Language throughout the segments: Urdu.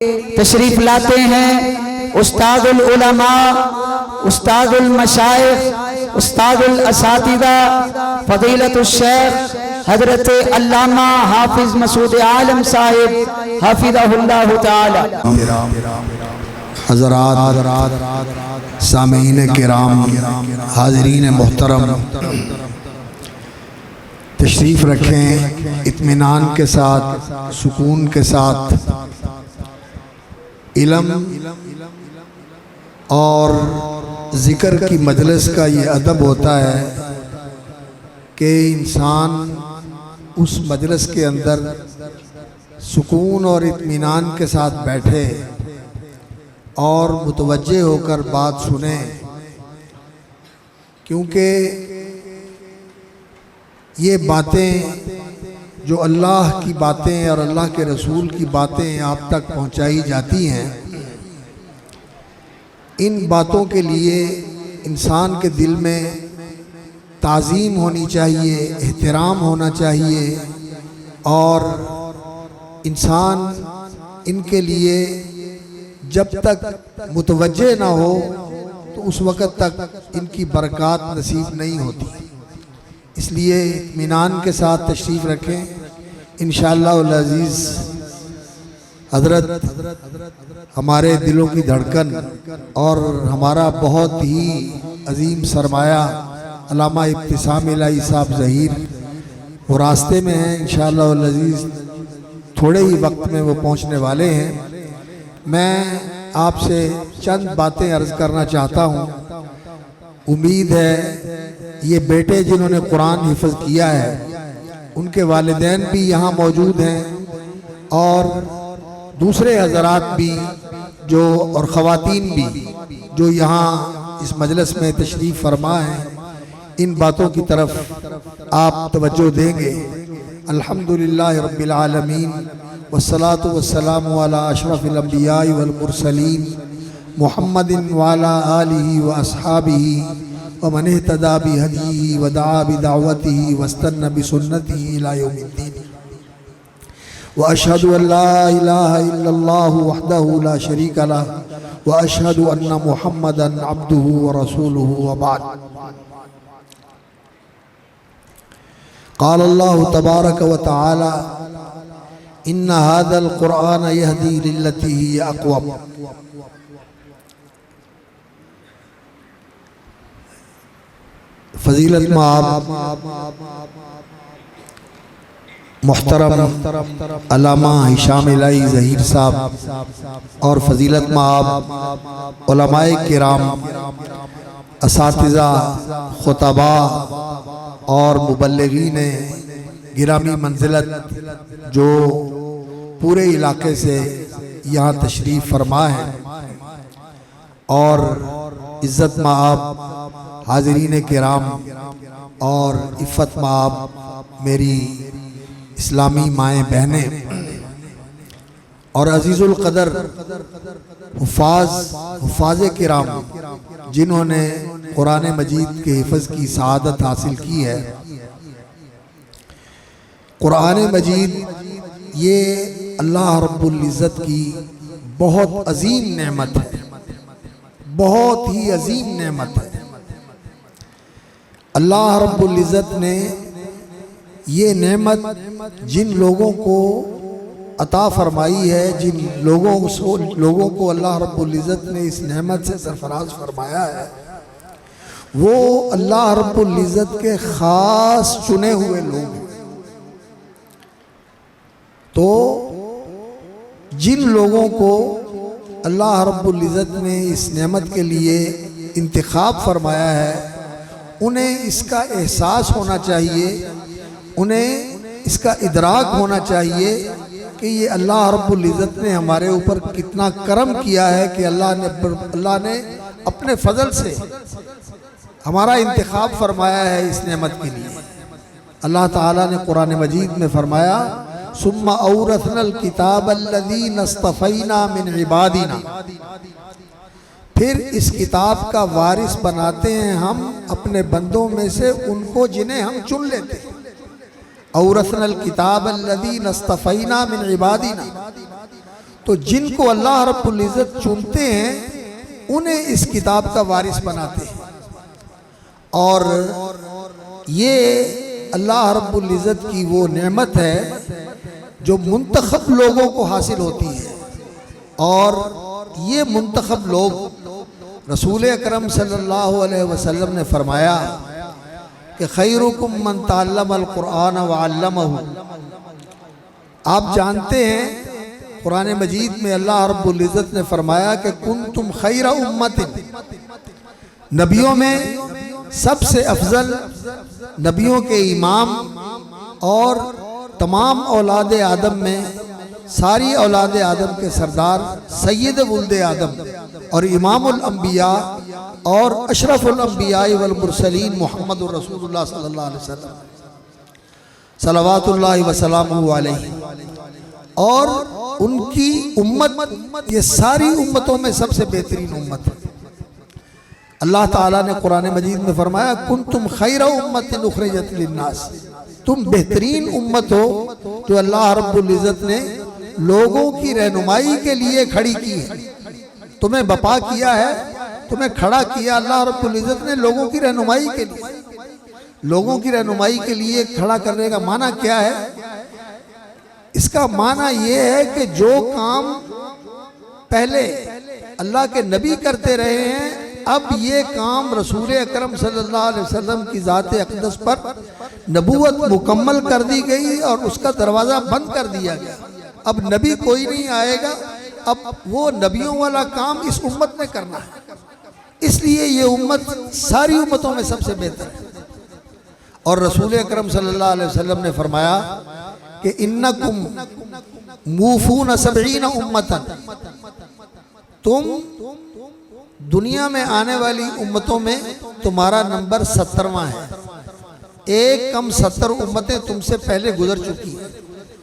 تشریف لاتے ہیں استاد العلماء، استاد المشائخ، استاد الاساتذہ فضیلت الشیخ حضرت علامہ حافظ مسعود عالم صاحب حافظہ اللہ تعالی۔ حضرات، سامعین کرام، حاضرین محترم، تشریف رکھیں اطمینان کے ساتھ، سکون کے ساتھ۔ علم اور ذکر کی مجلس کا یہ ادب ہوتا ہے کہ انسان اس مجلس کے اندر سکون اور اطمینان کے ساتھ بیٹھے اور متوجہ ہو کر بات سنیں، کیونکہ یہ باتیں جو اللہ کی باتیں اور اللہ کے رسول کی باتیں آپ تک پہنچائی جاتی ہیں، ان باتوں کے لیے انسان کے دل میں تعظیم ہونی چاہیے، احترام ہونا چاہیے، اور انسان ان کے لیے جب تک متوجہ نہ ہو تو اس وقت تک ان کی برکات نصیب نہیں ہوتی۔ اس لیے اطمینان کے ساتھ تشریف رکھیں انشاءاللہ العزیز۔ حضرت ہمارے دلوں کی دھڑکن اور ہمارا بہت ہی عظیم سرمایہ علامہ ابتسام الہی صاحب ظہیر وہ راستے میں ہیں انشاءاللہ العزیز، تھوڑے ہی وقت میں وہ پہنچنے والے ہیں۔ میں آپ سے چند باتیں عرض کرنا چاہتا ہوں۔ امید ہے یہ بیٹے جنہوں نے قرآن حفظ کیا ہے ان کے والدین بھی یہاں موجود ہیں، اور دوسرے حضرات بھی جو اور خواتین بھی جو یہاں اس مجلس میں تشریف فرما ہیں، ان باتوں کی طرف آپ توجہ دیں گے۔ الحمدللہ رب العالمین والصلاة والسلام علی اشرف الانبیاء والمرسلین محمد وعلی آلہ واصحابہ ومن اہتدى بہدیہ ودعا بدعوتہ واستنى بسنتہ الی یوم الدین، واشہد ان لا الہ الا اللہ وحدہ لا شریک لہ واشہد ان محمدا عبدہ ورسولہ، وبعد۔ قال اللہ تبارک وتعالی ان هذا القرآن يهدي للتي هي اقوم۔ فضیلت مآب محترم علامہ ہشام الہی ظہیر صاحب اور فضیلت مآب علماء کرام، اساتذہ، خطباء اور مبلغین گرامی منزلت جو پورے علاقے سے یہاں تشریف فرما ہے، اور عزت مآب حاضرین کرام اور عفت مآب میری اسلامی مائیں بہنیں اور عزیز القدر حفاظ کرام جنہوں نے قرآن مجید کے حفظ کی سعادت حاصل کی ہے۔ قرآن مجید یہ اللہ رب العزت کی بہت عظیم نعمت ہے، بہت ہی عظیم نعمت ہے۔ اللہ رب العزت نے یہ نعمت جن لوگوں کو عطا فرمائی ہے، جن لوگوں کو اللہ رب العزت نے اس نعمت سے سرفراز فرمایا ہے، وہ اللہ رب العزت کے خاص چنے ہوئے لوگ ہیں۔ تو جن لوگوں کو اللہ رب العزت نے اس نعمت کے لیے انتخاب فرمایا ہے، انہیں اس کا احساس ہونا چاہیے، انہیں اس کا ادراک ہونا چاہیے کہ یہ اللہ رب العزت نے ہمارے اوپر کتنا کرم کیا ہے کہ اللہ نے اپنے فضل سے ہمارا انتخاب فرمایا ہے اس نعمت کے لیے۔ اللہ تعالیٰ نے قرآن مجید میں فرمایا ثم اورثنا الکتاب الذین اصطفینا من عبادنا، پھر اس کتاب کا وارث بناتے ہیں ہم اپنے بندوں میں سے ان کو جنہیں ہم چن لیتے ہیں۔ اورثنا الکتاب الذین اصطفینا من عبادنا، تو جن کو اللہ رب العزت چنتے ہیں انہیں اس کتاب کا وارث بناتے ہیں، اور یہ اللہ رب العزت کی وہ نعمت ہے جو منتخب لوگوں کو حاصل ہوتی ہے، اور یہ منتخب لوگ رسول اکرم صلی اللہ علیہ وسلم نے فرمایا کہ خیرکم من تعلم القرآن وعلمہ۔ آپ جانتے ہیں قرآن مجید میں اللہ رب العزت نے فرمایا کہ کنتم خیر امت، نبیوں میں سب سے افضل، نبیوں کے امام، اور تمام اولاد آدم میں ساری اولاد آدم کے سردار سید ولد آدم اور امام الانبیاء اور اشرف الانبیاء والمرسلین محمد رسول اللہ صلی اللہ علیہ وسلم صلوات اللہ وسلامہ علیہ، اور ان کی امت یہ ساری امتوں میں سب سے بہترین امت ہے۔ اللہ تعالیٰ نے قرآن مجید میں فرمایا کنتم خیر امت اخرجت للناس، تم بہترین امت ہو جو اللہ رب العزت نے لوگوں کی رہنمائی کے لیے کھڑی کی ہے، تمہیں بپا کیا ہے، تمہیں کھڑا کیا اللہ رب العزت نے لوگوں کی رہنمائی کے لیے۔ لوگوں کی رہنمائی کے لیے کھڑا کرنے کا معنی کیا ہے؟ اس کا معنی یہ ہے کہ جو کام پہلے اللہ کے نبی کرتے رہے ہیں، اب یہ کام رسول اکرم صلی اللہ علیہ وسلم کی ذات اقدس پر نبوت مکمل کر دی گئی اور اس کا دروازہ بند کر دیا گیا۔ اب نبی کوئی نہیں آئے گا، اب وہ نبیوں والا کام اس امت نے کرنا ہے، اس لیے یہ امت ساری امتوں میں سب سے بہتر ہے۔ اور رسول اکرم صلی اللہ علیہ وسلم نے فرمایا کہ انکم موفون 70 امتاً، تم دنیا میں آنے والی امتوں میں تمہارا نمبر 70واں ہے، ایک کم 70 امتیں تم سے پہلے گزر چکی ہیں،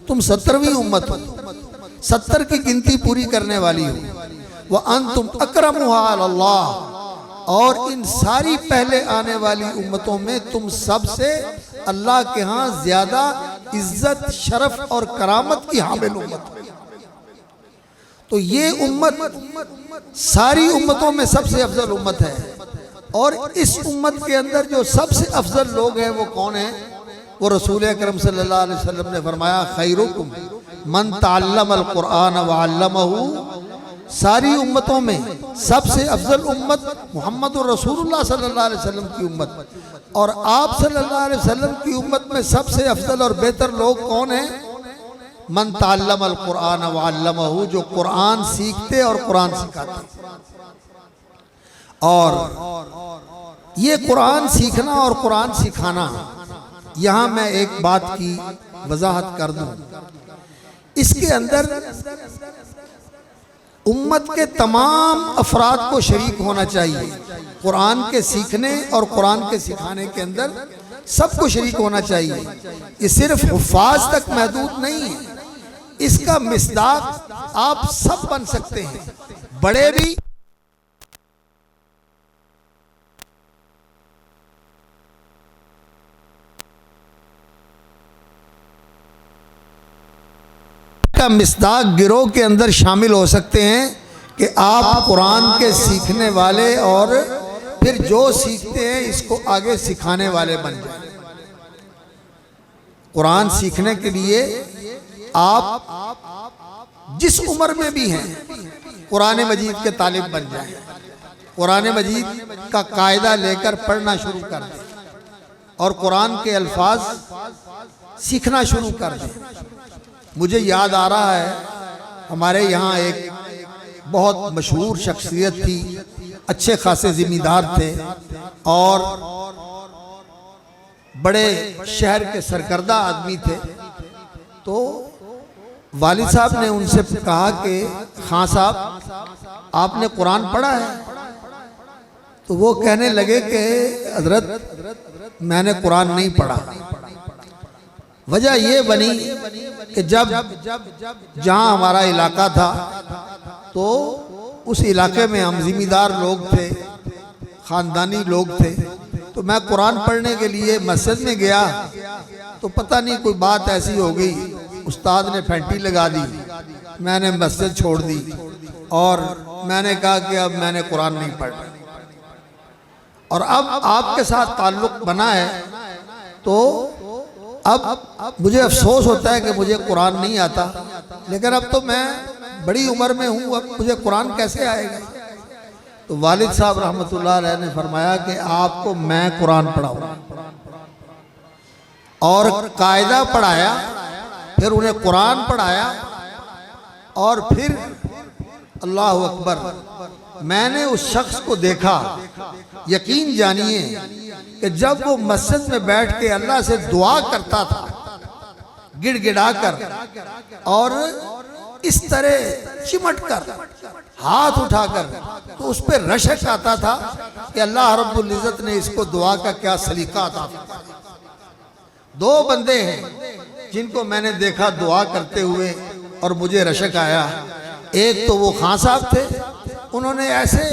تم 70ویں امت ہو، 70 کی گنتی پوری کرنے والی ہو۔ وَأَنْتُمْ أَكْرَمُهَا عَلَى اللَّهِ، اور ان ساری پہلے آنے والی امتوں میں تم سب سے اللہ کے ہاں زیادہ عزت، شرف اور کرامت کی حامل امت ہو۔ تو یہ امت ساری امتوں میں سب سے افضل امت ہے، اور اس امت کے اندر جو سب سے افضل لوگ ہیں وہ کون ہیں؟ وہ رسول اکرم صلی اللہ علیہ وسلم نے فرمایا خیرکم من تعلم القرآن وعلمہ۔ ساری امتوں میں سب سے افضل امت محمد رسول اللہ صلی اللہ علیہ وسلم کی امت، اور آپ صلی اللہ علیہ وسلم کی امت میں سب سے افضل اور بہتر لوگ کون ہیں؟ من تعلم القرآن وعلمہ، جو قرآن سیکھتے اور قرآن سکھاتے۔ اور یہ قرآن سیکھنا اور قرآن سکھانا، یہاں میں ایک بات کی وضاحت کر دوں، اس کے اندر امت کے تمام افراد کو شریک ہونا چاہیے۔ قرآن کے سیکھنے اور قرآن کے سکھانے کے اندر سب کو شریک ہونا چاہیے، یہ صرف حفاظ تک محدود نہیں ہے، اس کا مصداق آپ سب بن سکتے ہیں، بڑے بھی کا مصداق گروہ کے اندر شامل ہو سکتے ہیں کہ آپ قرآن کے سیکھنے والے اور پھر جو سیکھتے ہیں اس کو آگے سکھانے والے بن جائیں۔ قرآن سیکھنے کے لیے آپ جس عمر میں بھی ہیں قرآن مجید کے طالب بن جائیں، قرآن مجید کا قاعدہ لے کر پڑھنا شروع کر دیں اور قرآن کے الفاظ سیکھنا شروع کر دیں۔ مجھے یاد آ رہا ہے ہمارے یہاں ایک بہت مشہور شخصیت تھی، اچھے خاصے ذمہ دار تھے اور بڑے شہر کے سرکردہ آدمی تھے۔ تو والد صاحب نے ان سے کہا کہ خان صاحب آپ نے قرآن پڑھا ہے؟ تو وہ کہنے لگے کہ حضرت میں نے قرآن نہیں پڑھا۔ وجہ یہ بنی کہ جب جہاں ہمارا علاقہ تھا تو اس علاقے میں ہم ذمہ دار لوگ تھے، خاندانی لوگ تھے، تو میں قرآن پڑھنے کے لیے مسجد میں گیا تو پتہ نہیں کوئی بات ایسی ہو گئی، استاد نے پھینٹی لگا دی میں نے مسجد چھوڑ دی اور میں نے کہا کہ اب میں نے قرآن نہیں پڑھنا، اور اب آپ کے ساتھ تعلق بنا ہے تو اب مجھے افسوس ہوتا ہے کہ مجھے قرآن نہیں آتا، لیکن اب تو میں بڑی عمر میں ہوں، اب مجھے قرآن کیسے آئے گا؟ تو والد صاحب رحمۃ اللہ علیہ نے فرمایا کہ آپ کو میں قرآن پڑھاؤں، اور قاعدہ پڑھایا، پھر انہیں قرآن پڑھایا، اور پھر اللہ اکبر میں نے اس شخص کو دیکھا، یقین جانیے کہ جب وہ مسجد میں بیٹھ کے اللہ سے دعا کرتا تھا گڑ گڑا کر اور اس طرح چمٹ کر ہاتھ اٹھا کر، تو اس پہ رشک آتا تھا کہ اللہ رب العزت نے اس کو دعا کا کیا سلیقہ عطا فرمایا۔ دو بندے ہیں جن کو میں نے دیکھا دعا کرتے ہوئے اور مجھے رشک آیا، ایک تو وہ خان صاحب تھے، انہوں نے ایسے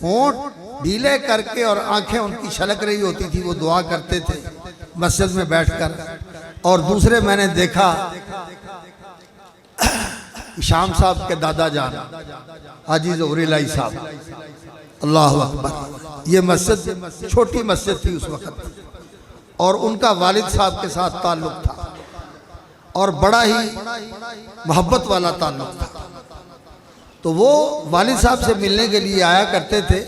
ہونٹ ڈھیلے کر کے اور آنکھیں ان کی چھلک رہی ہوتی تھی، وہ دعا کرتے تھے مسجد میں بیٹھ کر، اور دوسرے میں نے دیکھا شام صاحب کے دادا جان حاجی ظہور الہی صاحب، اللہ اکبر، یہ مسجد چھوٹی مسجد تھی اس وقت، اور ان کا والد صاحب کے ساتھ تعلق تھا اور بڑا ہی محبت والا تعلق تھا، تو وہ والد صاحب سے ملنے کے لیے آیا کرتے تھے۔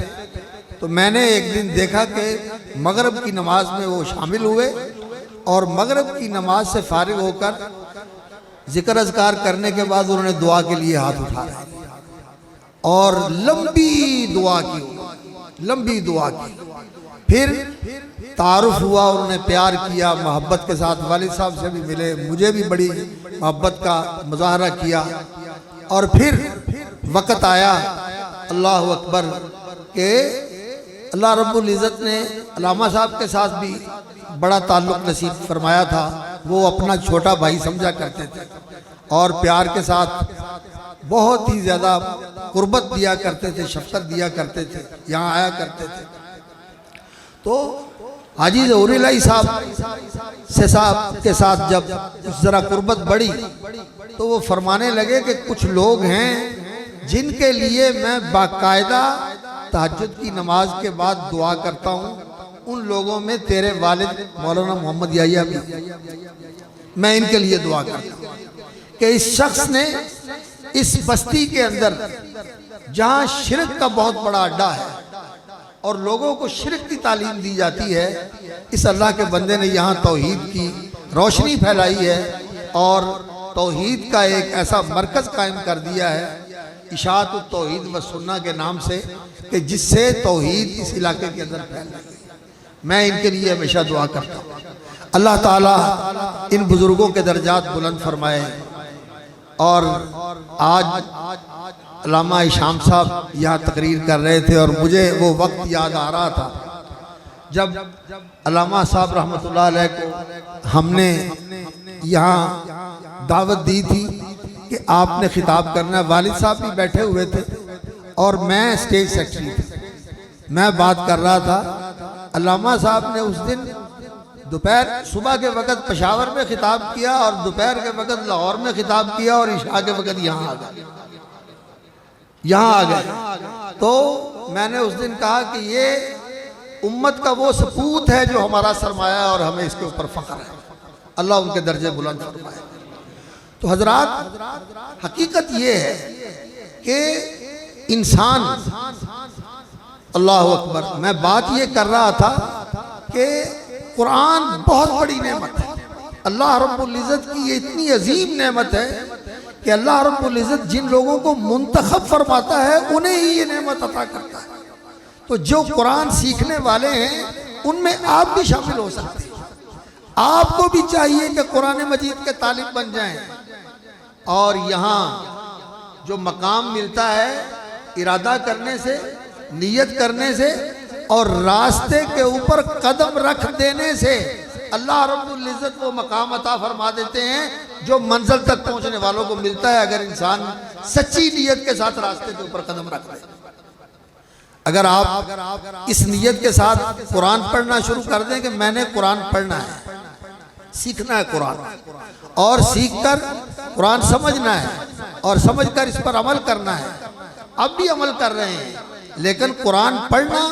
تو میں نے ایک دن دیکھا کہ مغرب کی نماز میں وہ شامل ہوئے، اور مغرب کی نماز سے فارغ ہو کر ذکر اذکار کرنے کے بعد انہوں نے دعا کے لیے ہاتھ اٹھایا اور لمبی دعا کی، پھر تعارف ہوا، انہوں نے پیار کیا، محبت کے ساتھ والد صاحب سے بھی ملے، مجھے بھی بڑی محبت کا مظاہرہ کیا، اور پھر وقت آیا اللہ اکبر کہ اللہ رب العزت نے علامہ صاحب کے ساتھ بھی بڑا تعلق نصیب فرمایا تھا، وہ اپنا چھوٹا بھائی سمجھا کرتے تھے اور پیار کے ساتھ بہت ہی زیادہ قربت دیا کرتے تھے، شفقت دیا کرتے تھے، یہاں آیا کرتے تھے۔ تو حاجی ظہور الہی صاحب کے ساتھ جب ذرا قربت بڑھی تو وہ فرمانے لگے کہ کچھ لوگ ہیں جن کے لیے میں باقاعدہ تہجد کی نماز کے بعد دعا کرتا ہوں، ان لوگوں میں تیرے والد مولانا محمد یحییٰ بھی، میں ان کے لیے دعا کرتا ہوں کہ اس شخص نے اس بستی کے اندر جہاں شرک کا بہت بڑا اڈا ہے اور لوگوں کو شرک کی تعلیم دی جاتی ہے، اس اللہ کے بندے نے یہاں توحید کی روشنی پھیلائی ہے اور توحید کا ایک ایسا مرکز قائم کر دیا ہے اشاعت التوحید و سنہ کے نام سے، کہ جس سے توحید اس علاقے کے اندر پھیل رہی ہے۔ میں ان کے لیے ہمیشہ دعا کرتا ہوں، اللہ تعالیٰ ان بزرگوں کے درجات بلند فرمائے۔ اور آج علامہ شام صاحب یہاں تقریر کر رہے تھے اور مجھے وہ وقت یاد آ رہا تھا جب علامہ صاحب رحمۃ اللہ علیہ کو ہم نے یہاں دعوت دی تھی کہ آپ نے خطاب کرنا ہے، والد صاحب بھی بیٹھے ہوئے تھے اور میں اسٹیج سیکرٹری تھا، میں بات کر رہا تھا۔ علامہ صاحب نے اس دن صبح کے وقت پشاور میں خطاب کیا اور دوپہر کے وقت لاہور میں خطاب کیا اور عشاء کے وقت یہاں آ گئے۔ تو میں نے اس دن کہا کہ یہ امت کا وہ سپوت ہے جو ہمارا سرمایہ ہے اور ہمیں اس کے اوپر فخر ہے، اللہ ان کے درجے بلند فرمائے۔ تو حضرات، حقیقت یہ ہے کہ انسان، اللہ اکبر، میں بات یہ کر رہا تھا کہ قرآن بہت بڑی نعمت ہے، اللہ رب العزت کی یہ اتنی عظیم نعمت ہے کہ اللہ رب العزت جن لوگوں کو منتخب فرماتا ہے انہیں ہی یہ نعمت عطا کرتا ہے۔ تو جو قرآن سیکھنے والے ہیں ان میں آپ بھی شامل ہو سکتے ہیں، آپ کو بھی چاہیے کہ قرآن مجید کے طالب بن جائیں، اور یہاں جو مقام ملتا ہے ارادہ کرنے سے، نیت کرنے سے اور راستے کے اوپر قدم رکھ دینے سے اللہ رب العزت وہ مقام عطا فرما دیتے ہیں جو منزل تک پہنچنے والوں کو ملتا ہے اگر انسان سچی نیت کے ساتھ راستے کے اوپر قدم رکھ دے۔ اگر آپ اس نیت کے ساتھ قرآن پڑھنا شروع کر دیں کہ میں نے قرآن پڑھنا ہے، سیکھنا ہے قرآن، اور سیکھ کر قرآن سمجھنا ہے، اور سمجھ کر اس پر عمل کرنا ہے۔ اب بھی عمل کر رہے ہیں، لیکن قرآن پڑھنا،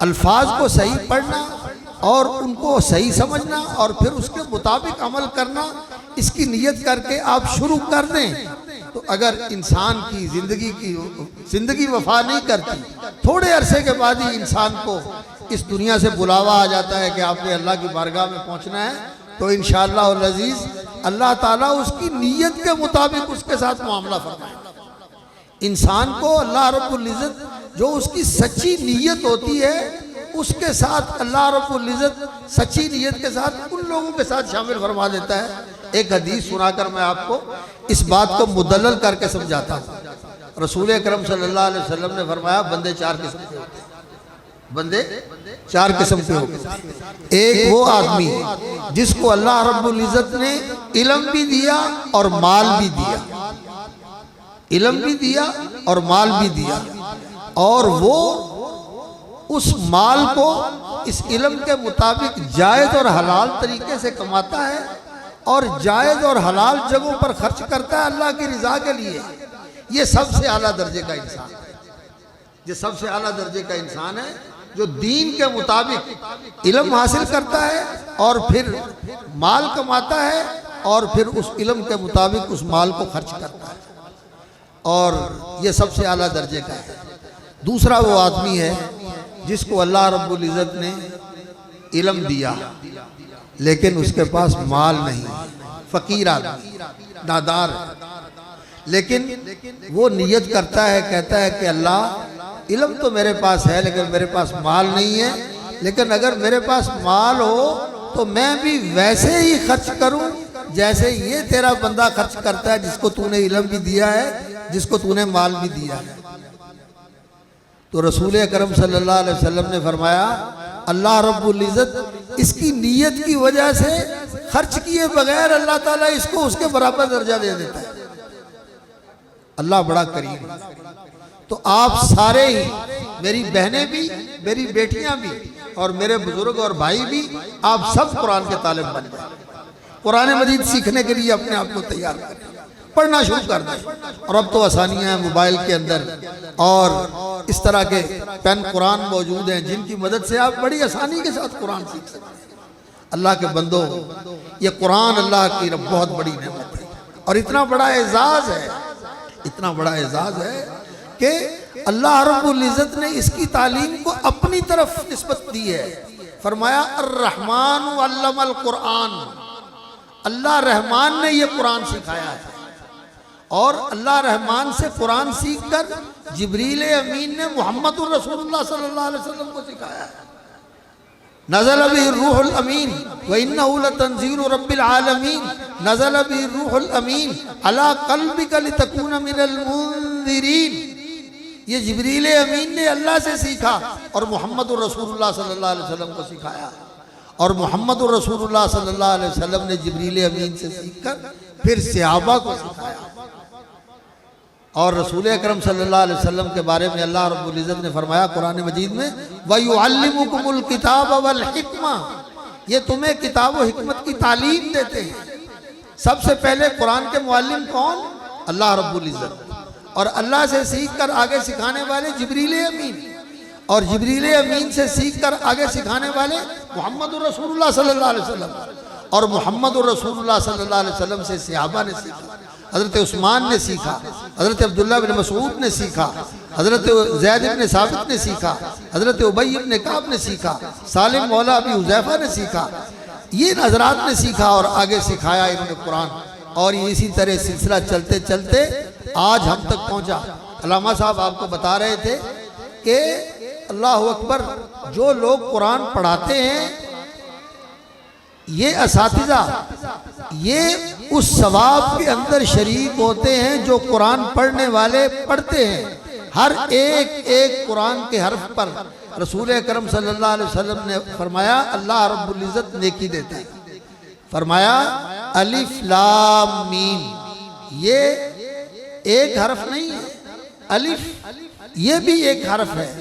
الفاظ کو صحیح پڑھنا اور ان کو صحیح سمجھنا اور پھر اس کے مطابق عمل کرنا، اس کی نیت کر کے آپ شروع کر دیں تو اگر انسان کی زندگی وفا نہیں کرتی، تھوڑے عرصے کے بعد ہی انسان کو اس دنیا سے بلاوا آ جاتا ہے کہ آپ نے اللہ کی بارگاہ میں پہنچنا ہے، تو انشاءاللہ العزیز اللہ تعالیٰ اس کی نیت کے مطابق اس کے ساتھ معاملہ فرمائے گا۔ انسان کو اللہ رب العزت جو اس کی سچی نیت ہوتی ہے اس کے ساتھ اللہ رب العزت سچی نیت کے ساتھ ان لوگوں کے ساتھ شامل فرما دیتا ہے۔ ایک حدیث سنا کر میں آپ کو اس بات کو مدلل کر کے سمجھاتا ہوں۔ رسول اکرم صلی اللہ علیہ وسلم نے فرمایا بندے چار قسم کے ہوتے ہیں، بندے چار قسم کے ہوتے ہیں۔ ایک وہ آدمی جس کو اللہ رب العزت نے علم بھی دیا اور مال بھی دیا، علم بھی دیا اور مال بھی دیا، اور وہ اس مال کو اس علم کے مطابق جائز اور حلال طریقے سے کماتا ہے اور جائز اور حلال جگہوں پر خرچ کرتا ہے اللہ کی رضا کے لیے۔ یہ سب سے اعلیٰ درجے کا انسان ہے، یہ سب سے اعلیٰ درجے کا انسان ہے جو دین کے مطابق علم حاصل کرتا ہے اور پھر مال کماتا ہے اور پھر اس علم کے مطابق اس مال کو خرچ کرتا ہے، اور یہ سب سے اعلیٰ درجے کا ہے۔ دوسرا وہ آدمی ہے جس کو اللہ رب العزت نے علم دیا لیکن اس کے پاس مال نہیں، فقیر آدمی، نادار ہے، لیکن وہ نیت کرتا ہے، کہتا ہے کہ اللہ علم تو میرے پاس ہے لیکن میرے پاس مال نہیں ہے، لیکن اگر میرے پاس مال ہو تو میں بھی ویسے ہی خرچ کروں جیسے یہ تیرا بندہ خرچ کرتا ہے جس کو تو نے علم بھی دیا ہے، جس کو تو نے مال بھی دیا ہے۔ تو رسول اکرم صلی اللہ علیہ وسلم نے فرمایا اللہ رب العزت اس کی نیت کی وجہ سے خرچ کیے بغیر اللہ تعالیٰ اس کو اس کے برابر درجہ دے دیتا ہے۔ اللہ بڑا کریم ہے۔ تو آپ سارے ہی، میری بہنیں بھی، میری بیٹیاں بھی اور میرے بزرگ اور بھائی بھی، آپ سب قرآن کے طالب بن جائیں، قرآن مجید سیکھنے کے لیے اپنے آپ کو تیار کریں، پڑھنا شروع کر دیں۔ اور اب تو آسانیاں ہیں موبائل کے اندر، اور اس طرح کے پین قرآن موجود ہیں جن کی مدد سے آپ بڑی آسانی کے ساتھ قرآن سیکھ سکتے ہیں۔ اللہ کے بندوں، یہ قرآن اللہ کی بہت بڑی نعمت ہے اور اتنا بڑا اعزاز ہے، اتنا بڑا اعزاز ہے کہ اللہ رب العزت نے اس کی تعلیم کو اپنی طرف نسبت دی ہے۔ فرمایا الرحمن علم القرآن، اللہ رحمان نے یہ قرآن سکھایا ہے، اور اللہ رحمان سے قرآن سیکھ کر جبریل امین نے محمد الرسول اللہ صلی اللہ علیہ وسلم کو سکھایا ہے۔ نزل به الروح الامین وانه لتنزیل رب العالمین نزل به الروح الامین علی قلبک لتکون من المنذرین۔ یہ جبریل امین نے اللہ سے سیکھا اور محمد الرسول اللہ صلی اللہ علیہ وسلم کو سکھایا، اور محمد الرسول اللہ صلی اللہ علیہ وسلم نے جبریل امین سے سیکھ کر پھر صحابہ کو سکھایا۔ اور رسول اکرم صلی اللہ علیہ وسلم کے بارے میں اللہ رب العزت نے فرمایا قرآن مجید میں وَيُعَلِّمُكُمُ الْكِتَابَ وَالْحِكْمَةَ، یہ تمہیں کتاب و حکمت کی تعلیم دیتے ہیں۔ سب سے پہلے قرآن کے معلم کون؟ اللہ رب العزت، اور اللہ سے سیکھ کر آگے سکھانے والے جبریل امین، اور جبریل امین سے سیکھ کر آگے سکھانے والے محمد الرسول اللہ صلی اللہ علیہ وسلم، اور محمد الرسول اللہ صلی اللہ علیہ وسلم سے صحابہ نے سیکھا۔ حضرت عثمان نے سیکھا، حضرت عبداللہ بن مسعود نے سیکھا، حضرت زید بن ثابت نے سیکھا، حضرت ابی بن کعب نے سیکھا، سالم مولا ابی حذیفہ نے سیکھا، یہ حضرات نے سیکھا اور آگے سکھایا انہوں نے قرآن، اور اسی طرح سلسلہ چلتے چلتے آج ہم تک پہنچا۔ علامہ صاحب آپ کو بتا رہے تھے کہ اللہ اکبر، جو لوگ قرآن پڑھاتے ہیں یہ اساتذہ، یہ اس ثواب کے اندر شریک ہوتے ہیں جو قرآن پڑھنے والے پڑھتے ہیں۔ ہر ایک ایک قرآن کے حرف پر رسول اکرم صلی اللہ علیہ وسلم نے فرمایا اللہ رب العزت نیکی دیتے ہیں۔ فرمایا الف لام میم، یہ ایک حرف نہیں ہے، الف یہ بھی ایک حرف ہے،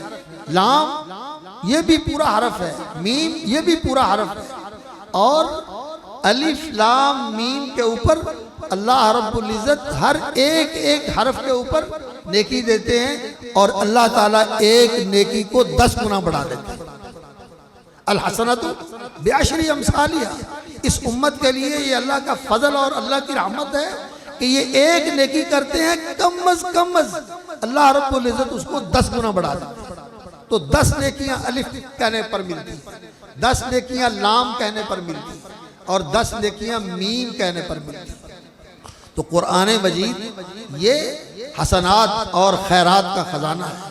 لام یہ بھی پورا حرف ہے، میم یہ بھی پورا حرف ہے، اور الف لام میم کے اوپر اللہ رب العزت ہر ایک ایک حرف کے اوپر نیکی دیتے ہیں، اور اللہ تعالیٰ ایک نیکی کو 10 گنا بڑھا دیتے ہیں۔ الحسنۃ بعشر امثالھا، اس امت کے لیے یہ اللہ کا فضل اور اللہ کی رحمت ہے کہ یہ ایک نیکی کرتے ہیں، کم از کم اللہ رب العزت اس کو 10 گنا بڑھا دیتے ہیں۔ تو 10 نیکیاں الف کہنے پر ملتی، 10 نیکیاں لام کہنے پر ملتی، اور 10 نیکیاں میم کہنے پر ملتی۔ تو قرآن مجید یہ حسنات اور خیرات کا خزانہ ہے،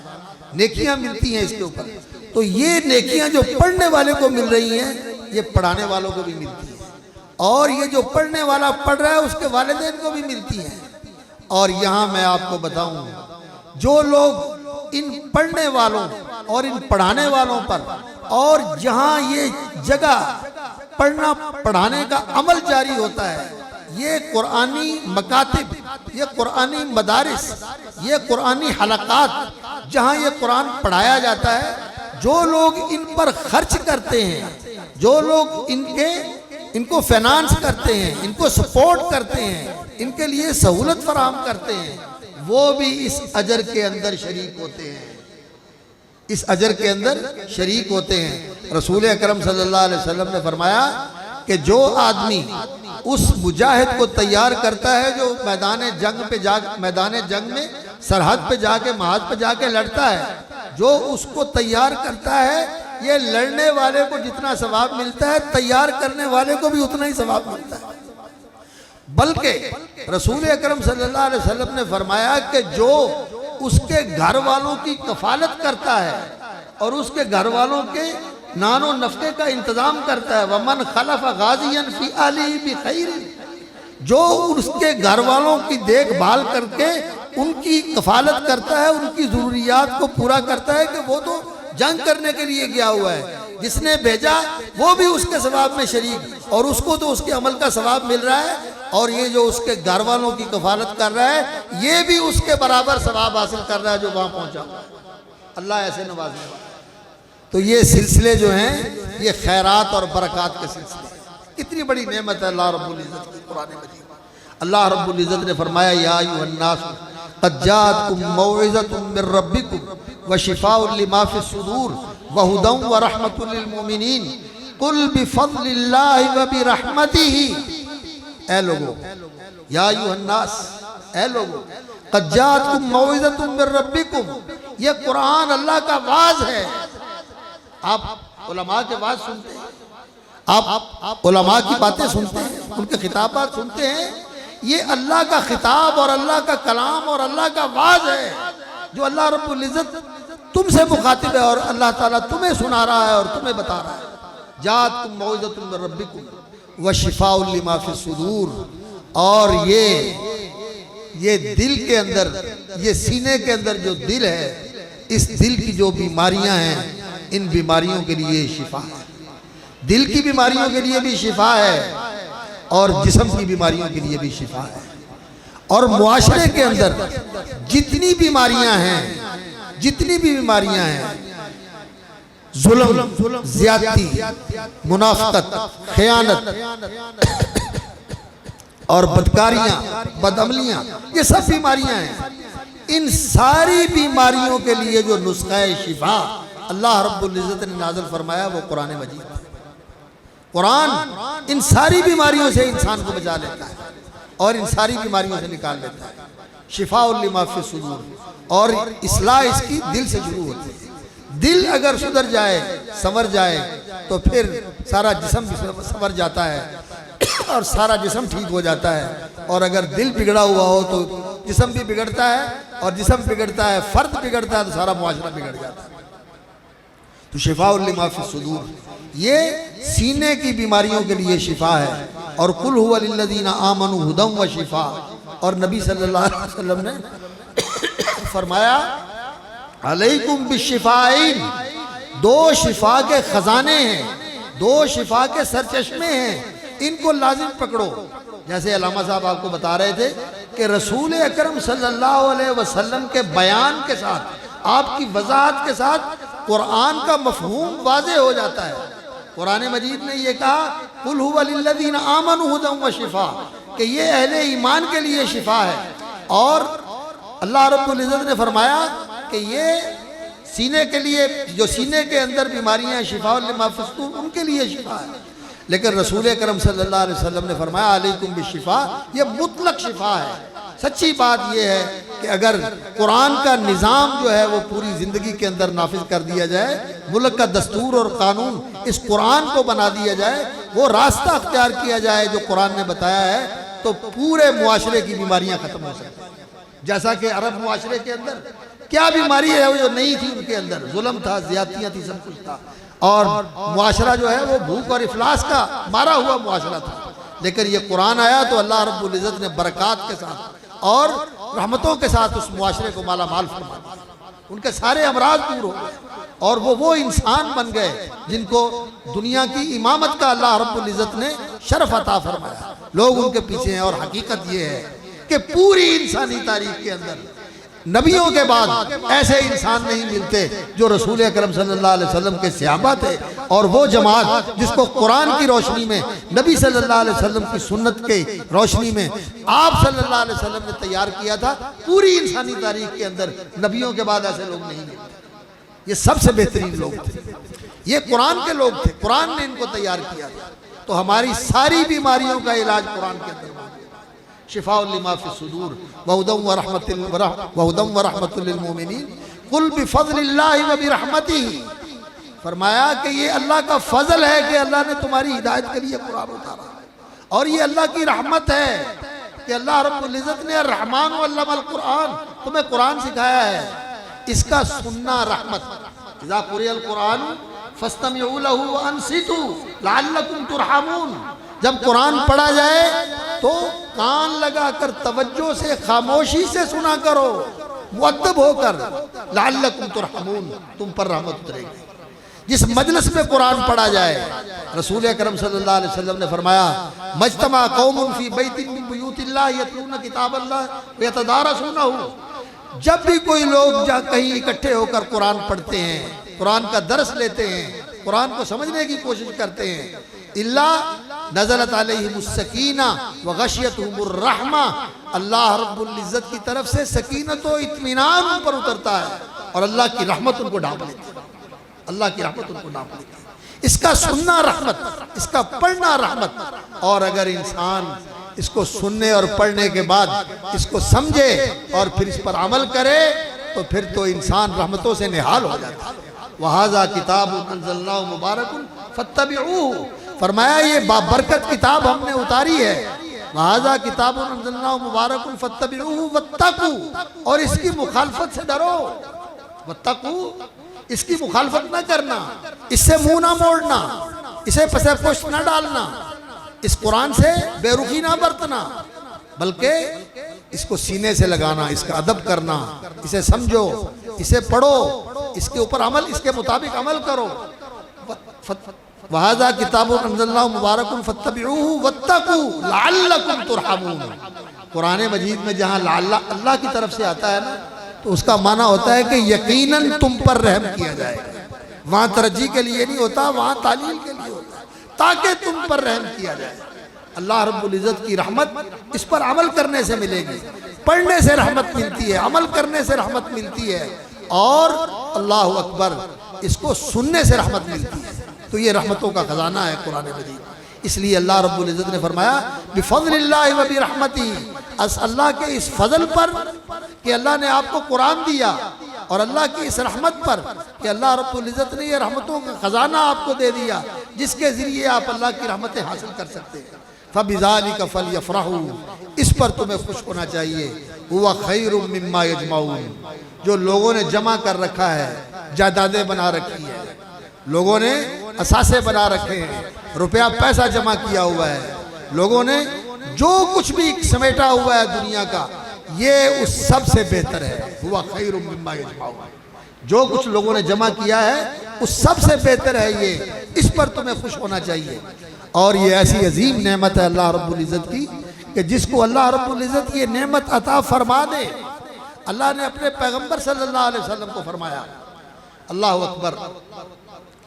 نیکیاں ملتی ہیں اس کے اوپر۔ تو یہ نیکیاں جو پڑھنے والے کو مل رہی ہیں، یہ پڑھانے والوں کو بھی ملتی ہیں، اور یہ جو پڑھنے والا پڑھ رہا ہے اس کے والدین کو بھی ملتی ہیں۔ اور یہاں میں آپ کو بتاؤں، جو لوگ ان پڑھنے والوں اور ان پڑھانے والوں پر، اور جہاں یہ جگہ پڑھنا پڑھانے کا عمل جاری ہوتا ہے، یہ قرآنی مکاتب، یہ قرآنی مدارس، یہ قرآنی حلقات جہاں یہ قرآن پڑھایا جاتا ہے، جو لوگ ان پر خرچ کرتے ہیں، جو لوگ ان کو فینانس کرتے ہیں، ان کو سپورٹ کرتے ہیں، ان کے لیے سہولت فراہم کرتے ہیں، وہ بھی اس اجر کے اندر شریک ہوتے ہیں، اس اجر کے اندر شریک ہوتے ہیں۔ رسول اکرم صلی اللہ علیہ وسلم نے فرمایا کہ جو آدمی اس مجاہد کو تیار کرتا ہے جو میدان جنگ میں سرحد پہ جا کے محاذ پہ جا کے لڑتا ہے، جو اس کو تیار کرتا ہے، یہ لڑنے والے کو جتنا ثواب ملتا ہے، تیار کرنے والے کو بھی اتنا ہی ثواب ملتا ہے۔ بلکہ رسول اکرم صلی اللہ علیہ وسلم نے فرمایا کہ جو اس کے گھر والوں کی کفالت کرتا ہے اور اس کے گھر والوں کے نان و نفقے کا انتظام کرتا ہے، وَمَنْ خَلَفَ غَازِيًا فِي أَهْلِهِ بِخَيْرٍ، جو اس کے گھر والوں کی دیکھ بھال کر کے ان کی کفالت کرتا ہے، ان کی ضروریات کو پورا کرتا ہے، کہ وہ تو جنگ کرنے کے لیے گیا ہوا ہے، جس نے بھیجا وہ بھی اس کے ثواب میں شریک، اور اس کو تو اس کے عمل کا ثواب مل رہا ہے، اور یہ جو اس کے گھر والوں کی کفالت کر رہا ہے، یہ بھی اس کے برابر ثواب حاصل کر رہا ہے جو وہاں پہنچا۔ اللہ ایسے نوازے گا۔ تو یہ سلسلے جو ہیں یہ خیرات اور برکات کے سلسلے ہیں۔ کتنی بڑی نعمت ہے اللہ رب العزت کی قرآن مجید۔ اللہ رب العزت نے فرمایا یا ایھا الناس قد جاءتکم موعظۃ من ربکم وشفاء لما فی الصدور وہدی ورحمۃ للمؤمنین قل بفضل اللہ وبرحمتہ۔ اے لوگو، یا ایھا الناس، اے لوگو، قد جاءتکم موعظۃ من ربکم، یہ قرآن اللہ کا واعظ ہے۔ آپ علماء کے واعظ سنتے ہیں، آپ علماء کی باتیں سنتے ہیں، ان کے خطابات سنتے ہیں، یہ اللہ کا خطاب اور اللہ کا کلام اور اللہ کا واعظ ہے، جو اللہ رب العزت تم سے مخاطب ہے، اور اللہ تعالیٰ تمہیں سنا رہا ہے اور تمہیں بتا رہا ہے۔ جاءتکم موعظۃ من ربکم وشفاء لما فی الصدور، اور یہ دل کے اندر، یہ سینے کے اندر جو دل ہے، اس دل کی جو بیماریاں ہیں، ان بیماریوں کے لیے شفا ہے۔ دل کی بیماریوں کے لیے بھی شفا ہے، اور جسم کی بیماریوں کے لیے بھی شفا ہے۔ اور معاشرے کے اندر جتنی بیماریاں ہیں، ظلم، زیادتی، منافقت، خیانت اور بدکاریاں، بدعملیاں، یہ سب بیماریاں ہیں۔ ان ساری بیماریوں کے لیے جو نسخہ شفا اللہ رب العزت نے نازل فرمایا وہ قرآن مجید ہے۔ قرآن ان ساری بیماریوں سے انسان کو بچا لیتا ہے اور ان ساری بیماریوں سے نکال لیتا ہے۔ شفاء لما فی الصدور، اور اصلاح اس کی دل سے شروع ہوتی ہے۔ دل اگر سدھر جائے، سنور جائے، تو پھر سارا جسم بھی سنور جاتا ہے اور سارا جسم ٹھیک ہو جاتا ہے۔ اور اگر دل بگڑا ہوا ہو تو جسم بھی بگڑتا ہے، اور جسم بگڑتا ہے، فرد بگڑتا ہے، تو سارا معاشرہ بگڑ جاتا ہے۔ تو شفاء لما فی الصدور، یہ سینے کی بیماریوں کے لیے شفا ہے۔ اور قل ھو للذین آمنوا ھدی و شفاء، اور نبی صلی اللہ علیہ وسلم نے فرمایا علیکم بالشفاءین، دو شفا کے خزانے ہیں، دو شفا کے سرچشمے ہیں، ان کو لازم پکڑو۔ جیسے علامہ صاحب آپ کو بتا رہے تھے کہ رسول اکرم صلی اللہ علیہ وسلم کے بیان کے ساتھ، آپ کی وضاحت کے ساتھ قرآن کا مفہوم واضح ہو جاتا ہے۔ قرآن مجید نے یہ کہا قُلْ هُوَ لِلَّذِينَ آمَنُوا هُدًى وَشِفَاءٌ کہ یہ اہل ایمان کے لیے شفا ہے، اور اللہ رب العزت نے فرمایا کہ یہ سینے کے لیے، جو سینے کے اندر بیماریاں ہیں، شفاء لما فی الصدور، ان کے لیے شفا ہے۔ لیکن رسول اکرم صلی اللہ علیہ وسلم نے فرمایا علیکم بالشفا، یہ مطلق شفا ہے۔ سچی بات یہ ہے کہ اگر قرآن کا نظام جو ہے وہ پوری زندگی کے اندر نافذ کر دیا جائے، ملک کا دستور اور قانون اس قرآن کو بنا دیا جائے، وہ راستہ اختیار کیا جائے جو قرآن نے بتایا ہے، تو پورے معاشرے کی بیماریاں ختم ہو سکتی ہیں۔ جیسا کہ عرب معاشرے کے اندر کیا بیماری ہے وہ جو نہیں تھی، ان کے اندر ظلم تھا، زیادتیاں تھی، سب کچھ تھا، اور معاشرہ جو ہے وہ بھوک اور افلاس کا مارا ہوا معاشرہ تھا۔ لیکن یہ قرآن آیا تو اللہ رب العزت نے برکات کے ساتھ اور رحمتوں کے ساتھ اس معاشرے کو مالا مال فرما دیا، ان کے سارے امراض دور ہو گئے، اور وہ انسان بن گئے جن کو دنیا کی امامت کا اللہ رب العزت نے شرف عطا فرمایا۔ لوگ ان کے پیچھے ہیں، اور حقیقت یہ ہے کہ پوری انسانی تاریخ کے اندر نبیوں کے بعد ایسے انسان نہیں ملتے جو رسول اکرم صلی اللہ علیہ وسلم کے صحابہ تھے، اور وہ جماعت جس کو قرآن کی روشنی میں، نبی صلی اللہ علیہ وسلم کی سنت کے روشنی میں آپ صلی اللہ علیہ وسلم نے تیار کیا تھا۔ پوری انسانی تاریخ کے اندر نبیوں کے بعد ایسے لوگ نہیں ملتے، یہ سب سے بہترین لوگ تھے، یہ قرآن کے لوگ تھے، قرآن نے ان کو تیار کیا تھا۔ تو ہماری ساری بیماریوں کا علاج قرآن کے اندر شفاء لما فی الصدور وہدی ورحمۃ للمؤمنین قل بفضل اللہ وبرحمتہ، فرمایا کہ یہ اللہ کا فضل ہے کہ اللہ نے تمہاری ہدایت کے لیے قرآن اتارا، اور یہ اللہ کی رحمت ہے کہ اللہ رب العزت نے الرحمن علم القرآن، تمہیں قرآن سکھایا ہے، اس کا سننا رحمت۔ اذا قرئ القرآن فاستمعوا له وانصتوا لعلکم ترحمون، جب قرآن پڑھا جائے تو کان لگا کر توجہ سے، خاموشی سے سنا کرو، مؤدب ہو کر، لعلکم ترحمون، تم پر رحمت اترے گی۔ جس مجلس میں قرآن پڑھا جائے، رسول اکرم صلی اللہ علیہ وسلم نے فرمایا مجتمع قوم فی بیت من بیوت اللہ یتلون کتاب اللہ ویتدارسونہ، جب بھی کوئی لوگ کہیں اکٹھے ہو کر قرآن پڑھتے ہیں، قرآن کا درس لیتے ہیں، قرآن کو سمجھنے کی کوشش کرتے ہیں، اللہ نزلت علیہم السکینہ وغشیتہم الرحمہ، اللہ رب العزت کی طرف سے سکینت و اطمینان ان پر اترتا ہے، اور اللہ کی رحمت ان کو ڈھانپ لیتی ہے، اللہ کی رحمت ان کو ڈھانپ لیتی ہے۔ اس کا سننا رحمت، اس کا پڑھنا رحمت، اور اگر انسان اس کو سننے اور پڑھنے کے بعد اس کو سمجھے اور پھر اس پر عمل کرے تو پھر تو انسان رحمتوں سے نہال ہو جاتا ہے۔ وَهَذَا كِتَابٌ أَنزَلْنَاهُ مُبَارَكٌ فَاتَّبِعُوهُ، فرمایا یہ بابرکت کتاب ہم نے اتاری ہے، وَهَذَا كِتَابٌ أَنزَلْنَاهُ مُبَارَكٌ فَاتَّبِعُوهُ وَاتَّقُوا، اور اس کی مخالفت سے ڈرو، وَاتَّقُوا، اس کی مخالفت نہ کرنا، اس سے منہ نہ موڑنا، اسے پس پشت نہ ڈالنا، اس قرآن سے بے رخی نہ برتنا، بلکہ اس کو سینے سے لگانا، اس کا ادب کرنا، اسے سمجھو، اسے پڑھو، اس کے اوپر عمل، اس کے مطابق عمل کرو۔ وَهَذَا كِتَابٌ أَنزَلْنَاهُ مُبَارَكٌ فَاتَّبِعُوهُ وَاتَّقُوا لَعَلَّكُمْ تُرْحَمُونَ، قرآن مجید میں جہاں لعل اللہ کی طرف سے آتا ہے نا، تو اس کا معنی ہوتا ہے کہ یقیناً تم پر رحم کیا جائے گا، وہاں ترجیح کے لیے نہیں ہوتا، وہاں تعلیل کے لیے ہوتا ہے، تاکہ تم پر رحم کیا جائے۔ اللہ رب العزت کی رحمت اس پر عمل کرنے سے ملے گی، پڑھنے سے رحمت ملتی ہے، عمل کرنے سے رحمت ملتی ہے، اور اللہ اکبر اس کو سننے سے رحمت ملتی ہے۔ تو یہ رحمتوں کا خزانہ ہے قرآن مجید، اس لیے اللہ رب العزت نے فرمایا بفضل اللہ وبرحمتہ، اللہ کے اس فضل پر کہ اللہ نے آپ کو قرآن دیا، اور اللہ کی اس رحمت پر کہ اللہ رب العزت نے یہ رحمتوں کا خزانہ آپ کو دے دیا، جس کے ذریعے آپ اللہ کی رحمتیں حاصل کر سکتے ہیں۔ فَبِذَلِكَ فَلْيَفْرَحُوا، اس پر تمہیں خوش ہونا چاہیے۔ هُوَ خَيْرٌ مِّمَّا يَجْمَعُونَ، جو لوگوں نے جمع کر رکھا ہے، جائیدادیں بنا رکھی ہے، لوگوں نے اثاثے بنا رکھے ہیں، روپیہ پیسہ جمع کیا ہوا ہے، لوگوں نے جو کچھ بھی سمیٹا ہوا ہے دنیا کا، یہ اس سب سے بہتر ہے۔ هُوَ خَيْرٌ مِّمَّا يَجْمَعُونَ، جو کچھ لوگوں نے جمع کیا ہے اس سب سے بہتر ہے یہ، اس پر تمہیں خوش ہونا چاہیے۔ اور یہ ایسی عظیم نعمت ہے اللہ رب العزت کی کہ جس کو اللہ رب العزت یہ نعمت عطا فرما دے، اللہ نے اپنے پیغمبر صلی اللہ علیہ وسلم کو فرمایا اللہ اکبر.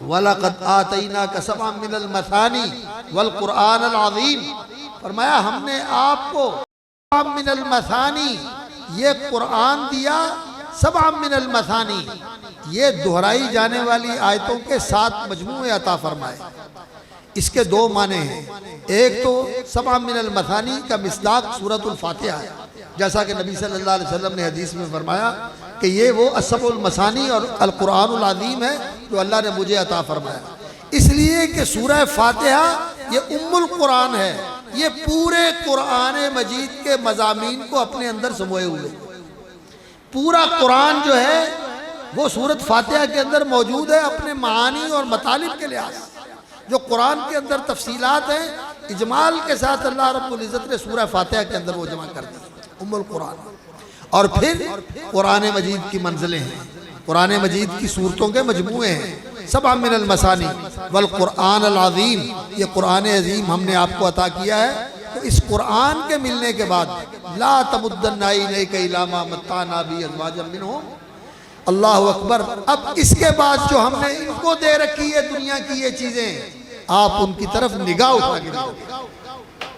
وَلَقَدْ آتَيْنَاكَ سَبْعًا مِّنَ الْمَثَانِي وَالْقُرْآنَ الْعَظِيمِ. فرمایا ہم نے آپ کو سبعًا من المثانی، یہ قرآن دیا. سبعًا من المثانی، یہ دہرائی جانے والی آیتوں کے 7 مجموعے عطا فرمائے. اس کے 2 معنی ہیں. ایک تو سبعًا من المثانی کا مصداق سورۃ الفاتحہ ہے، جیسا کہ نبی صلی اللہ علیہ وسلم نے حدیث میں فرمایا کہ یہ وہ السبع المثانی اور القرآن العظیم ہے جو اللہ نے مجھے عطا فرمایا. اس لیے کہ سورہ فاتحہ یہ ام القرآن ہے، یہ پورے قرآن مجید کے مضامین کو اپنے اندر سموئے ہوئے. پورا قرآن جو ہے وہ سورۃ فاتحہ کے اندر موجود ہے اپنے معانی اور مطالب کے لحاظ سے. جو قرآن کے اندر تفصیلات ہیں اجمال کے ساتھ اللہ رب العزت نے سورہ فاتحہ کے اندر وہ جمع کر دی، ام القرآن. اور پھر قرآن مجید کی منزلیں ہیں، قرآن مجید کی صورتوں کے مجموعے ہیں. سبع من المثانی والقرآن العظیم، یہ قرآن عظیم ہم نے آپ کو عطا کیا ہے. تو اس قرآن کے ملنے کے بعد لا تمدن عینیک الی ما متعنا بہ ازواجا منہم. اللہ اکبر. اب اس کے بعد جو ہم نے ان کو دے رکھی ہے دنیا کی یہ چیزیں، آپ ان کی طرف نگاہ اٹھا کے دیکھیں.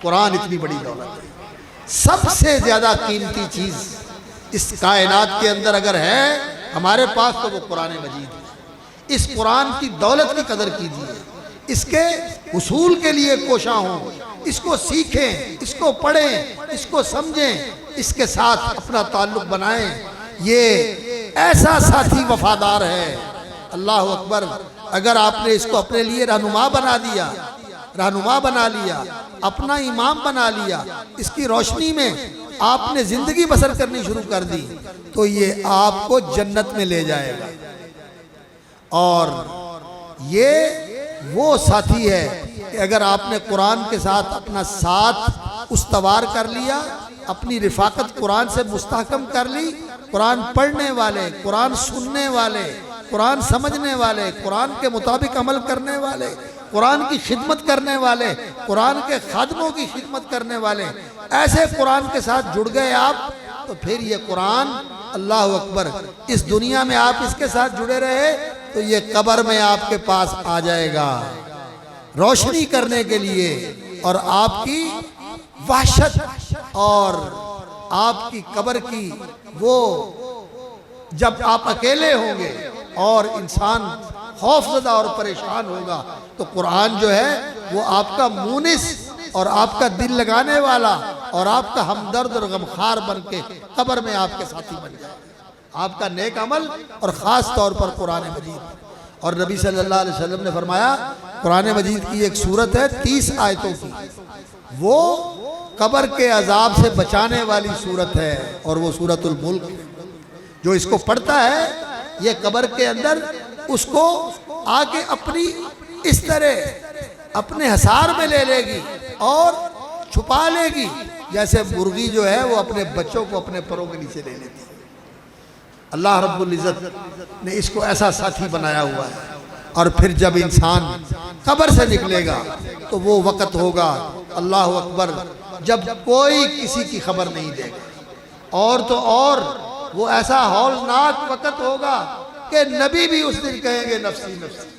قرآن اتنی بڑی دولت ہے. سب سے زیادہ قیمتی چیز اس کائنات کے اندر اگر ہے ہمارے پاس تو وہ قرآن مجید ہے. اس قرآن کی دولت کی قدر کیجیے، اس کے حصول کے لیے کوشاں ہوں، اس کو سیکھیں، اس کو پڑھیں، اس کو سمجھیں، اس کے ساتھ اپنا تعلق بنائیں. یہ ایسا ساتھی وفادار ہے. اللہ اکبر. اگر آپ نے اس کو اپنے لیے رہنما بنا لیا، اپنا امام بنا لیا، اس کی روشنی میں آپ نے زندگی بسر کرنی شروع کر دی تو یہ آپ کو جنت میں لے جائے گا. اور یہ وہ ساتھی ہے کہ اگر آپ نے قرآن کے ساتھ اپنا ساتھ استوار کر لیا، اپنی رفاقت قرآن سے مستحکم کر لی، قرآن پڑھنے والے، قرآن سننے والے، قرآن سمجھنے والے، قرآن کے مطابق عمل کرنے والے، قرآن کی خدمت کرنے والے، قرآن کے خادموں کی خدمت کرنے والے، ایسے قرآن کے ساتھ جڑ گئے آپ تو پھر یہ قرآن، اللہ اکبر، اس دنیا میں آپ اس کے ساتھ جڑے رہے تو یہ قبر میں آپ کے پاس آ جائے گا روشنی کرنے کے لیے. اور آپ کی وحشت اور آپ کی قبر کی وہ جب آپ اکیلے ہوں گے اور انسان خوف زدہ اور پریشان ہوگا تو قرآن جو ہے وہ آپ کا مونس اور آپ کا دل لگانے والا اور آپ کا ہمدرد اور غمخوار بن کے قبر میں آپ کے ساتھی بن جائے. آپ کا نیک عمل اور خاص طور پر قرآن مجید. اور نبی صلی اللہ علیہ وسلم نے فرمایا قرآن مجید کی ایک سورت ہے 30 آیتوں کی، وہ قبر کے عذاب سے بچانے والی سورت ہے اور وہ سورۃ الملک. جو اس کو پڑھتا ہے یہ قبر کے اندر اس کو آگے اپنی اس طرح اپنے حصار میں لے لے گی اور چھپا لے گی جیسے مرغی جو ہے وہ اپنے بچوں کو اپنے پروں کے نیچے لے لیتی ہے. اللہ رب العزت نے اس کو ایسا ساتھی بنایا ہوا ہے. اور پھر جب انسان قبر سے نکلے گا تو وہ وقت ہوگا، اللہ اکبر، جب کوئی کسی کی خبر نہیں دے گا. اور تو اور وہ ایسا ہولناک وقت ہوگا کہ نبی بھی اس دن کہیں گے نفسی نفسی،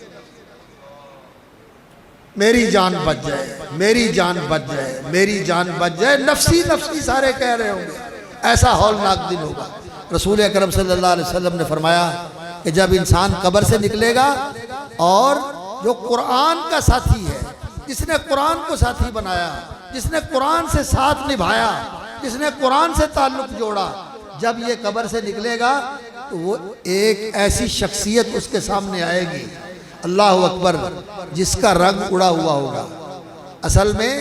میری جان بچ جائے، میری جان بچ جائے، میری جان بچ جائے، نفسی نفسی سارے کہہ رہے ہوں گے. ایسا ہولناک دن ہوگا. رسول اکرم صلی اللہ علیہ وسلم نے فرمایا کہ جب انسان قبر سے نکلے گا اور جو قرآن کا ساتھی ہے، جس نے قرآن کو ساتھی بنایا، جس نے قرآن سے ساتھ نبھایا، جس نے قرآن سے تعلق جوڑا، جب یہ قبر سے نکلے گا تو وہ ایک ایسی شخصیت اس کے سامنے آئے گی، اللہ اکبر، جس کا رنگ اڑا ہوا ہوگا. اصل میں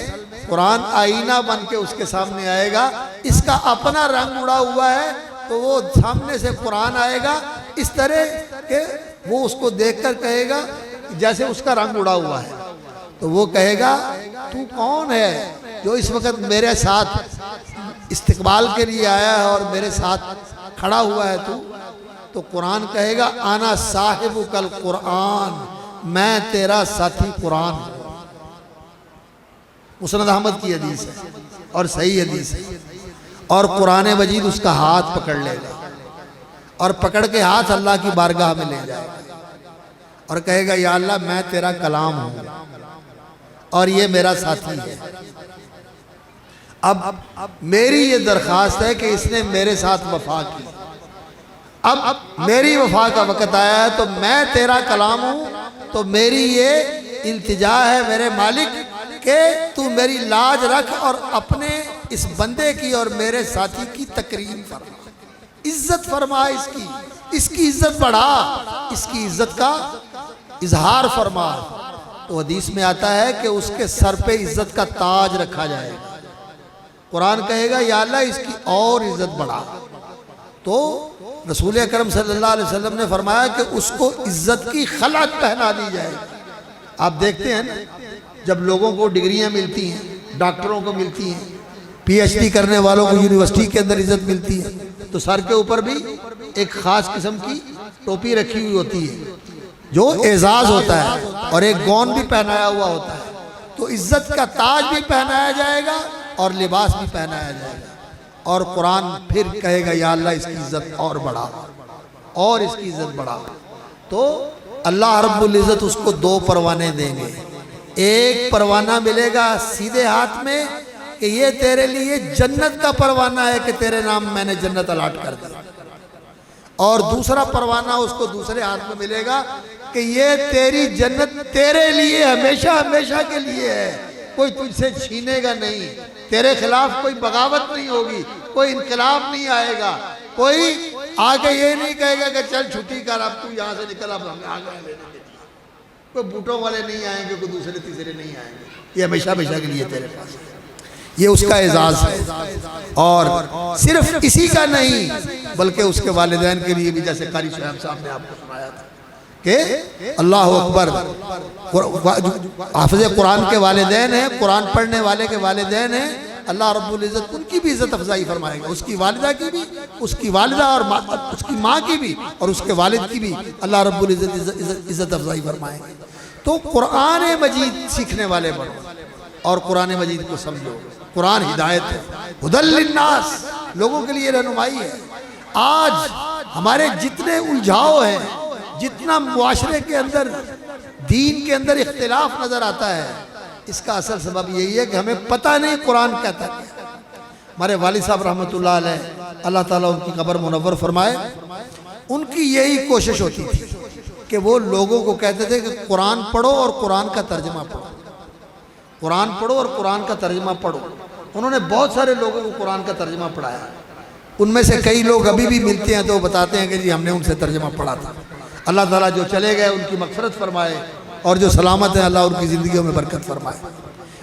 قرآن آئینہ بن کے اس کے سامنے آئے گا، اس کا اپنا رنگ اڑا ہوا ہے تو وہ سامنے سے قرآن آئے گا اس طرح کہ وہ اس کو دیکھ کر کہے گا جیسے اس کا رنگ اڑا ہوا ہے. تو وہ کہے گا تو کون ہے جو اس وقت میرے ساتھ استقبال کے لیے آیا ہے اور میرے ساتھ کھڑا ہوا ہے تو قرآن کہے گا انا صاحبک القرآن، میں تیرا ساتھی قرآن ہوں. مسند احمد کی حدیث ہے اور صحیح حدیث ہے. اور قرآن مجید اس کا ہاتھ پکڑ لے گا اور پکڑ کے ہاتھ اللہ کی بارگاہ میں لے جائے گا. اور کہے گا یا اللہ میں تیرا کلام ہوں اور یہ میرا ساتھی ہے، اب میری یہ درخواست ہے کہ اس نے میرے ساتھ وفا کی، اب میری وفا کا وقت آیا ہے تو میں تیرا کلام ہوں، تو میری یہ التجا ہے میرے مالک کہ تو میری لاج رکھ اور اپنے اس بندے کی اور میرے ساتھی کی تکریم فرما، عزت فرما، اس کی عزت بڑھا، اس کی عزت کا اظہار فرما۔ تو حدیث میں آتا ہے کہ اس کے سر پہ عزت کا تاج رکھا جائے گا، قرآن کہے گا یا اللہ اس کی اور عزت بڑھا۔ تو رسول اکرم صلی اللہ علیہ وسلم نے فرمایا کہ اس کو عزت کی خلعت پہنا دی جائے گی۔ آپ دیکھتے ہیں نا جب لوگوں کو ڈگریاں ملتی ہیں، ڈاکٹروں کو ملتی ہیں، پی ایچ ڈی کرنے والوں کو یونیورسٹی کے اندر عزت ملتی ہے، تو سر کے اوپر بھی ایک خاص قسم کی ٹوپی رکھی ہوئی ہوتی ہے جو اعزاز ہوتا ہے، اور ایک گون بھی پہنایا ہوا ہوتا ہے، تو عزت کا تاج بھی پہنایا جائے گا اور لباس بھی پہنایا جائے گا۔ اور قرآن پھر کہے گا یا اللہ اس کی عزت اور بڑھا، اور اس کی عزت بڑھا۔ تو اللہ رب العزت اس کو 2 پروانے دیں گے، ایک پروانہ ملے گا سیدھے ہاتھ میں کہ یہ تیرے لیے جنت کا پروانہ ہے کہ تیرے نام میں نے جنت الاٹ کر دی، اور دوسرا پروانہ اس کو دوسرے ہاتھ میں ملے گا کہ یہ تیری جنت تیرے لیے ہمیشہ ہمیشہ کے لیے ہے، کوئی تجھ سے چھینے گا نہیں، تیرے خلاف کوئی بغاوت نہیں ہوگی، کوئی انقلاب نہیں آئے گا، کوئی آگے یہ نہیں کہے گا کہ چل چھٹی کر اب تو یہاں سے نکل، اب ہمیں آگے لینے کے لیے کوئی بوٹوں والے نہیں آئیں گے، کوئی دوسرے تیسرے نہیں آئیں گے، یہ ہمیشہ ہمیشہ کے لیے تیرے پاس ہے۔ یہ اس کا اعزاز ہے، اور صرف اسی کا نہیں بلکہ اس کے والدین کے لیے بھی، جیسے قاری صاحب نے آپ کو سنایا تھا کہ اللہ اکبر، حافظ قرآن کے والدین ہیں، قرآن پڑھنے والے کے والدین ہیں، اللہ رب العزت ان کی بھی عزت افضائی فرمائے گا، اس کی والدہ کی بھی، اس کی والدہ اور اس کی ماں کی بھی، اور اس کے والد کی بھی اللہ رب العزت عزت افضائی فرمائے گا۔ تو قرآن مجید سیکھنے والے بنو اور قرآن مجید کو سمجھو۔ قرآن ہدایت ہے، ہدی للناس، لوگوں کے لیے رہنمائی ہے۔ آج ہمارے جتنے الجھاؤ ہیں، جتنا معاشرے کے اندر دین کے اندر اختلاف نظر آتا ہے، اس کا اصل سبب یہی ہے کہ ہمیں پتہ نہیں قرآن کہتا ہے۔ ہمارے والد صاحب رحمۃ اللہ علیہ، اللہ تعالیٰ ان کی قبر منور فرمائے، ان کی یہی کوشش ہوتی تھی کہ وہ لوگوں کو کہتے تھے کہ قرآن پڑھو اور قرآن کا ترجمہ پڑھو، قرآن پڑھو اور قرآن کا ترجمہ پڑھو۔ انہوں نے بہت سارے لوگوں کو قرآن کا ترجمہ پڑھایا، ان میں سے کئی لوگ ابھی بھی ملتے ہیں تو وہ بتاتے ہیں کہ جی ہم نے ان سے ترجمہ پڑھا تھا۔ اللہ تعالیٰ جو چلے گئے ان کی مغفرت فرمائے، اور جو سلامت ہیں اللہ ان کی زندگیوں میں برکت فرمائے۔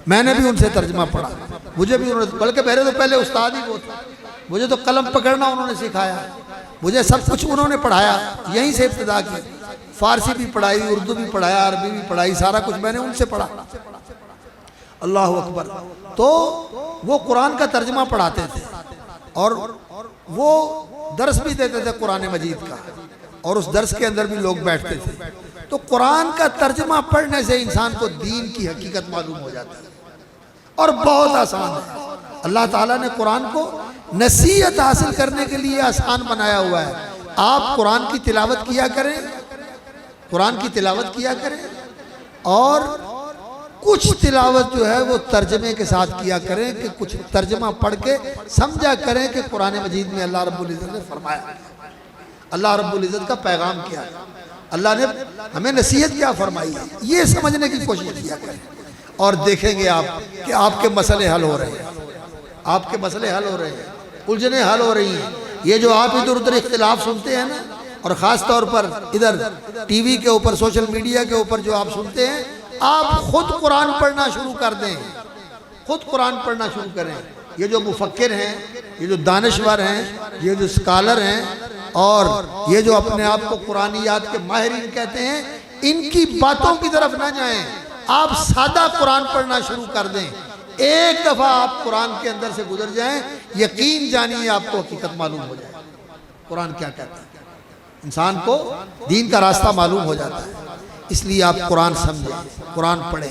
میں نے بھی ان سے ترجمہ پڑھا، مجھے بھی انہوں نے، بلکہ میرے تو پہلے استاد ہی وہ تھے، مجھے تو قلم پکڑنا انہوں نے سکھایا، مجھے سب کچھ انہوں نے پڑھایا، یہیں سے ابتدا کی، فارسی بھی پڑھائی، اردو بھی پڑھایا، عربی بھی پڑھائی، سارا کچھ میں نے ان سے پڑھا۔ اللہ اکبر۔ تو وہ قرآن کا ترجمہ پڑھاتے تھے اور وہ درس بھی دیتے تھے قرآن مجید کا، اور اس درس کے اندر بھی لوگ بیٹھتے تھے۔ تو قرآن کا ترجمہ پڑھنے سے انسان کو دین کی حقیقت معلوم ہو جاتا ہے، اور بہت آسان ہے۔ اللہ تعالیٰ نے قرآن کو نصیحت حاصل کرنے کے لیے آسان بنایا ہوا ہے۔ آپ قرآن کی تلاوت کیا کریں، قرآن کی تلاوت کیا کریں، اور کچھ تلاوت جو ہے وہ ترجمے کے ساتھ کیا کریں، کہ کچھ ترجمہ پڑھ کے سمجھا کریں کہ قرآن مجید میں اللہ رب العزت نے فرمایا، اللہ رب العزت کا پیغام کیا ہے، اللہ نے ہمیں نصیحت کیا فرمائی ہے، یہ سمجھنے کی کوشش کیا کریں، اور دیکھیں گے آپ کہ آپ کے مسئلے حل ہو رہے ہیں، آپ کے مسئلے حل ہو رہے ہیں، الجھنیں حل ہو رہی ہیں۔ یہ جو آپ ادھر ادھر اختلاف سنتے ہیں نا، اور خاص طور پر ادھر ٹی وی کے اوپر، سوشل میڈیا کے اوپر جو آپ سنتے ہیں، آپ خود قرآن پڑھنا شروع کر دیں، خود قرآن پڑھنا شروع کریں۔ یہ جو مفکر ہیں، یہ جو دانشور ہیں، یہ جو اسکالر ہیں، اور یہ جو اپنے آپ کو قرآنیات کے ماہرین کہتے ہیں، ان کی باتوں کی طرف نہ جائیں، آپ سادہ قرآن پڑھنا شروع کر دیں۔ ایک دفعہ آپ قرآن کے اندر سے گزر جائیں، یقین جانیے آپ کو حقیقت معلوم ہو جائے، قرآن کیا کہتا ہے، انسان کو دین کا راستہ معلوم ہو جاتا ہے۔ اس لیے آپ قرآن سمجھیں، قرآن پڑھیں،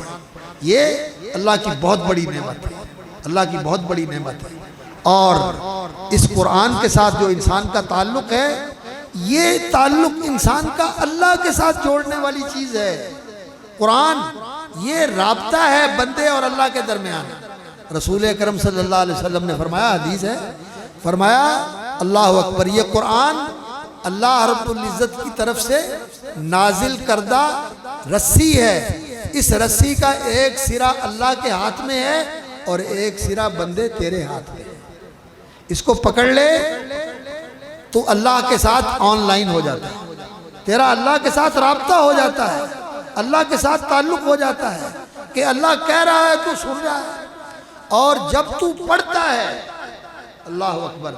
یہ اللہ کی بہت بڑی نعمت ہے، اللہ کی بہت بڑی نعمت ہے۔ اور اس قرآن کے ساتھ جو انسان کا تعلق ہے، یہ تعلق انسان کا اللہ کے ساتھ جوڑنے والی چیز ہے۔ قرآن یہ رابطہ ہے بندے اور اللہ کے درمیان۔ رسول اکرم صلی اللہ علیہ وسلم نے فرمایا، حدیث ہے، فرمایا اللہ اکبر، یہ قرآن اللہ رب العزت کی طرف سے نازل کردہ رسی ہے۔ اس رسی کا ایک سرا اللہ کے ہاتھ میں ہے اور ایک سرا بندے تیرے ہاتھ میں ہے۔ اس کو پکڑ لے تو اللہ کے ساتھ آن لائن ہو جاتا ہے، تیرا اللہ کے ساتھ رابطہ ہو جاتا ہے، اللہ کے ساتھ تعلق ہو جاتا ہے کہ اللہ کہہ رہا ہے تو سن رہا ہے۔ اور جب تو پڑھتا ہے، اللہ اکبر،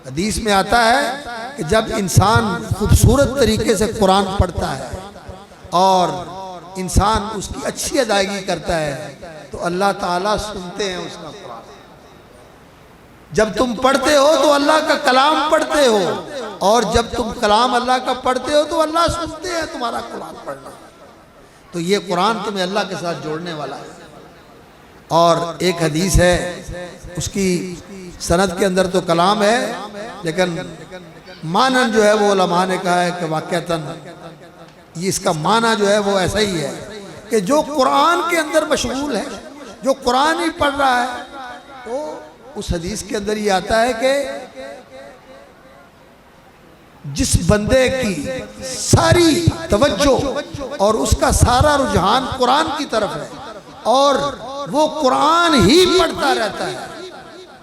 حدیث میں آتا ہے کہ جب انسان خوبصورت طریقے سے قرآن پڑھتا ہے اور انسان اس کی اچھی ادائیگی کرتا ہے تو اللہ تعالیٰ سنتے ہیں اس کا قرآن۔ جب تم پڑھتے ہو تو اللہ کا کلام پڑھتے ہو، اور جب تم کلام اللہ کا پڑھتے ہو تو اللہ سنتے ہیں تمہارا قرآن پڑھنا۔ تو یہ قرآن تمہیں اللہ کے ساتھ جوڑنے والا ہے۔ اور ایک حدیث ہے، اس کی سند کے اندر تو کلام ہے، لیکن معنی جو ہے وہ علماء نے کہا ہے کہ واقعتاً یہ اس کا معنی جو ہے وہ ایسا ہی ہے کہ جو قرآن کے اندر مشغول ہے، جو قرآن ہی پڑھ رہا ہے، تو اس حدیث کے اندر یہ آتا ہے کہ جس بندے کی ساری توجہ اور اس کا سارا رجحان قرآن کی طرف ہے اور وہ قرآن ہی پڑھتا رہتا ہے،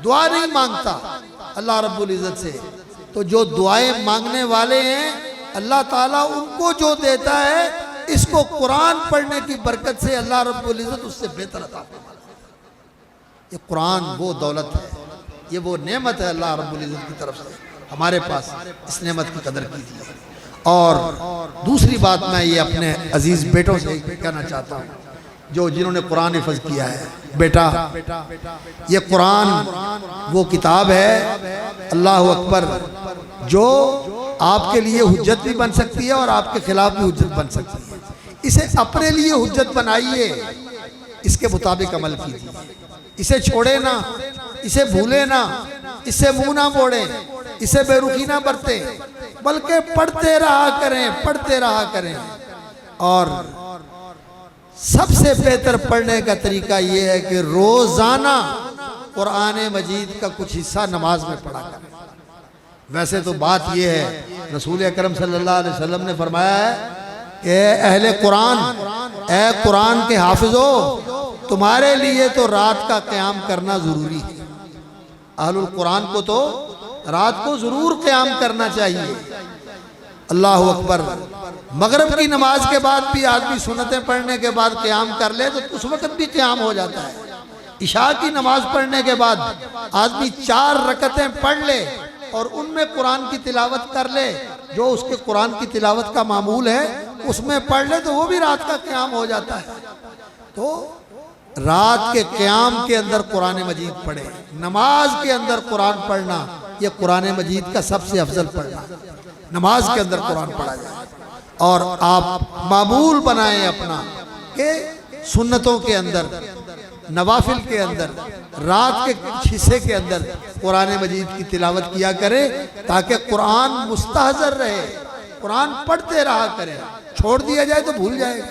دعا نہیں مانگتا اللہ رب العزت سے، تو جو دعائیں مانگنے والے ہیں اللہ تعالیٰ ان کو جو دیتا ہے، اس کو قرآن پڑھنے کی برکت سے اللہ رب العزت اس سے بہتر عطا فرماتا ہے۔ یہ قرآن وہ دولت ہے، یہ وہ نعمت ہے اللہ رب العزت کی طرف سے ہمارے پاس، اس نعمت کی قدر کیجیے۔ اور دوسری بات میں یہ اپنے عزیز بیٹوں سے کہنا چاہتا ہوں جنہوں نے قرآن حفظ کیا ہے، بیٹا یہ قرآن وہ کتاب ہے، اللہ اکبر، جو آپ کے لیے حجت بھی بن سکتی ہے اور آپ کے خلاف بھی حجت بن سکتی ہے۔ اسے اپنے لیے حجت بنائیے، اس کے مطابق عمل کیجیے، اسے چھوڑے نہ، اسے بھولے نہ، اس سے منہ نہ موڑیں، اسے بے رخی نہ برتیں، بلکہ پڑھتے رہا کریں، پڑھتے رہا کریں۔ اور سب سے بہتر پڑھنے کا طریقہ یہ ہے کہ روزانہ قرآن مجید کا کچھ حصہ نماز میں پڑھا کریں۔ ویسے تو بات یہ ہے، رسول اکرم صلی اللہ علیہ وسلم نے فرمایا ہے کہ اہل قرآن، اے قرآن کے حافظو، تمہارے لیے تو رات کا قیام کرنا ضروری ہے۔ اہل القرآن کو تو رات کو ضرور قیام کرنا چاہیے۔ اللہ اکبر، مغرب کی نماز کے بعد بھی آدمی سنتیں پڑھنے کے بعد قیام کر لے تو اس وقت بھی قیام ہو جاتا ہے۔ عشاء کی نماز پڑھنے کے بعد آدمی 4 رکعتیں پڑھ لے اور ان میں قرآن کی تلاوت کر لے، جو اس کے قرآن کی تلاوت کا معمول ہے اس میں پڑھ لے تو وہ بھی رات کا قیام ہو جاتا ہے۔ تو رات کے قیام کے اندر قرآن مجید پڑھے، نماز کے اندر قرآن پڑھنا، یہ قرآن مجید کا سب سے افضل پڑھنا، نماز کے اندر قرآن پڑھا جائے۔ اور آپ معمول بنائیں اپنا کہ سنتوں کے اندر، نوافل کے اندر، رات کے حصے کے اندر قرآن مجید کی تلاوت کیا کریں تاکہ قرآن مستحضر رہے، قرآن پڑھتے رہا کریں۔ چھوڑ دیا جائے تو بھول جائے گا،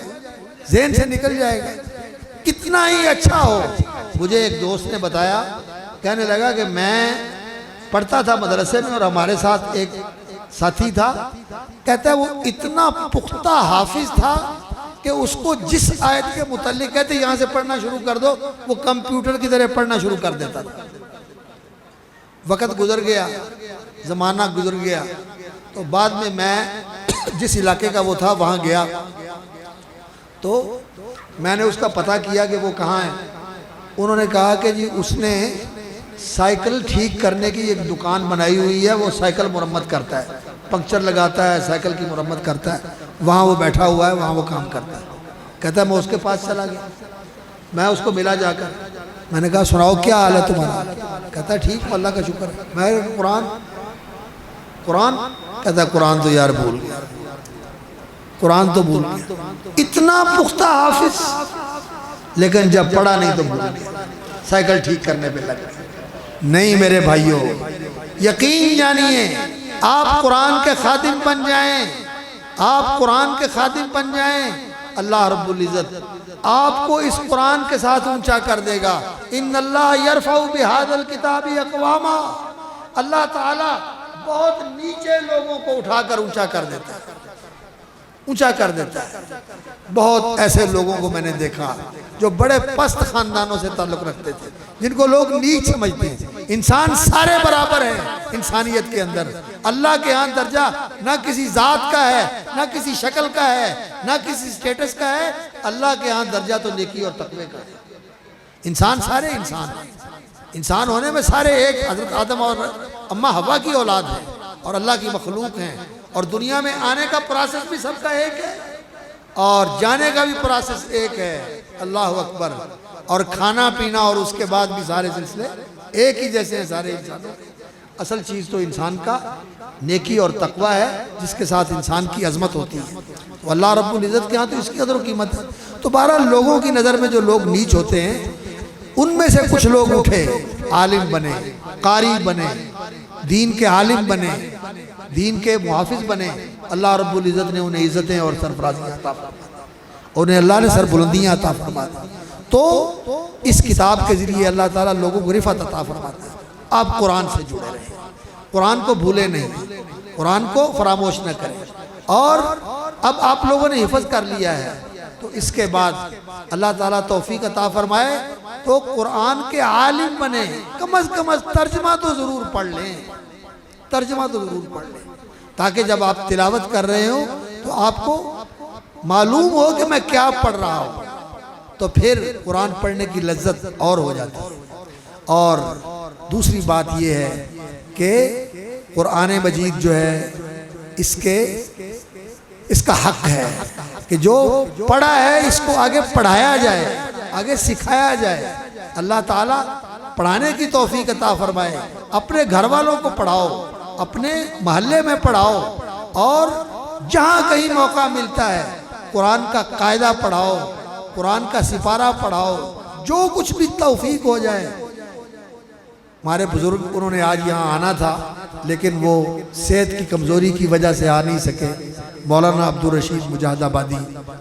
ذہن سے نکل جائے گا، کتنا ہی اچھا ہو۔ مجھے ایک دوست نے بتایا، کہنے لگا کہ میں پڑھتا تھا مدرسے میں اور ہمارے ساتھ ایک ساتھی تھا، کہتا ہے وہ اتنا پختہ حافظ تھا کہ اس کو جس آیت کے متعلق کہتے یہاں سے پڑھنا شروع کر دو، وہ کمپیوٹر کی طرح پڑھنا شروع کر دیتا تھا۔ وقت گزر گیا، زمانہ گزر گیا، تو بعد میں جس علاقے کا وہ تھا وہاں گیا تو میں نے اس کا پتہ کیا کہ وہ کہاں ہے۔ انہوں نے کہا کہ جی اس نے سائیکل ٹھیک کرنے کی ایک دکان بنائی ہوئی ہے، وہ سائیکل مرمت کرتا ہے، پنکچر لگاتا ہے، سائیکل کی مرمت کرتا ہے، وہاں وہ بیٹھا ہوا ہے، وہاں وہ کام کرتا ہے۔ کہتا ہے میں اس کے پاس چلا گیا، میں اس کو ملا جا کر، میں نے کہا سناؤ کیا حال ہے تمہارا؟ کہتا ہے ٹھیک، اللہ کا شکر ہے۔ میں قرآن کہتا ہے قرآن تو یار بھول گیا، قرآن تو بھول گیا۔ اتنا پختہ حافظ، لیکن جب پڑھا نہیں تو بھول گیا، سائیکل ٹھیک کرنے پہ لگ گیا۔ نہیں میرے بھائیوں، یقین جانیے آپ قرآن کے خادم بن جائیں، آپ قرآن کے خادم بن جائیں، اللہ رب العزت آپ کو اس قرآن کے ساتھ اونچا کر دے گا۔ ان اللہ یرفع بہذا الکتاب اقواما، اللہ تعالیٰ بہت نیچے لوگوں کو اٹھا کر اونچا کر دیتا ہے، اونچا کر دیتا ہے۔ بہت ایسے لوگوں کو میں نے دیکھا جو بڑے پست خاندانوں سے تعلق رکھتے تھے، جن کو لوگ نیچ سمجھتے ہیں۔ انسان سارے برابر ہیں انسانیت کے اندر، اللہ کے ہاں درجہ نہ کسی ذات کا ہے، نہ کسی شکل کا ہے، نہ کسی سٹیٹس کا ہے، اللہ کے ہاں درجہ تو نیکی اور تقوی کا ہے۔ انسان سارے انسان ہیں، انسان ہونے میں سارے ایک، حضرت آدم اور اماں حوا کی اولاد ہیں اور اللہ کی مخلوق ہیں، اور دنیا میں آنے کا پروسیس بھی سب کا ایک ہے اور جانے کا بھی پروسیس ایک ہے، اللہ اکبر۔ اور کھانا پینا اور اس کے بعد بھی سارے سلسلے ایک ہی جیسے ہیں سارے انسانوں۔ اصل چیز تو انسان کا نیکی اور تقوی ہے، جس کے ساتھ انسان کی عظمت ہوتی ہے۔ تو اللہ رب العزت کے ہاں تو اس کی قدر و قیمت ہے۔ تو بہرحال لوگوں کی نظر میں جو لوگ نیچ ہوتے ہیں، ان میں سے کچھ لوگ اٹھے، عالم بنے، قاری بنے، دین کے عالم بنے، دین کے محافظ بنے۔ اللہ رب العزت نے انہیں عزتیں اور سرفرازیاں عطا فرمائیں، انہیں اللہ نے سربلندیاں عطا فرمائیں۔ تو اس کتاب کے ذریعے اللہ تعالیٰ لوگوں کو رفعت عطا فرماتا ہے۔ آپ قرآن سے جڑے رہیں، قرآن کو بھولے نہیں، قرآن کو فراموش نہ کریں۔ اور اب آپ لوگوں نے حفظ کر لیا ہے تو اس کے بعد اللہ تعالیٰ توفیق عطا فرمائے تو قرآن کے عالم بنے، کم از کم ترجمہ تو ضرور پڑھ لیں، ترجمہ تو ضرور پڑھ لیں، تاکہ جب آپ تلاوت کر رہے ہوں تو آپ کو معلوم ہو کہ میں کیا پڑھ رہا ہوں، تو پھر قرآن پڑھنے کی لذت اور ہو جاتی ہے۔ اور دوسری بات یہ ہے کہ قرآن مجید جو ہے اس کا حق ہے کہ جو پڑھا ہے اس کو آگے پڑھایا جائے، آگے سکھایا جائے۔ اللہ تعالیٰ پڑھانے کی توفیق عطا فرمائے۔ اپنے گھر والوں کو پڑھاؤ، اپنے محلے میں پڑھاؤ، اور جہاں کہیں موقع ملتا ہے قرآن کا قاعدہ پڑھاؤ، قرآن کا سپارہ پڑھاؤ، جو کچھ بھی توفیق ہو جائے۔ ہمارے بزرگ انہوں نے آج یہاں آنا تھا لیکن وہ صحت کی کمزوری کی وجہ سے آ نہیں سکے۔ مولانا عبدالرشید مجاہد آبادی،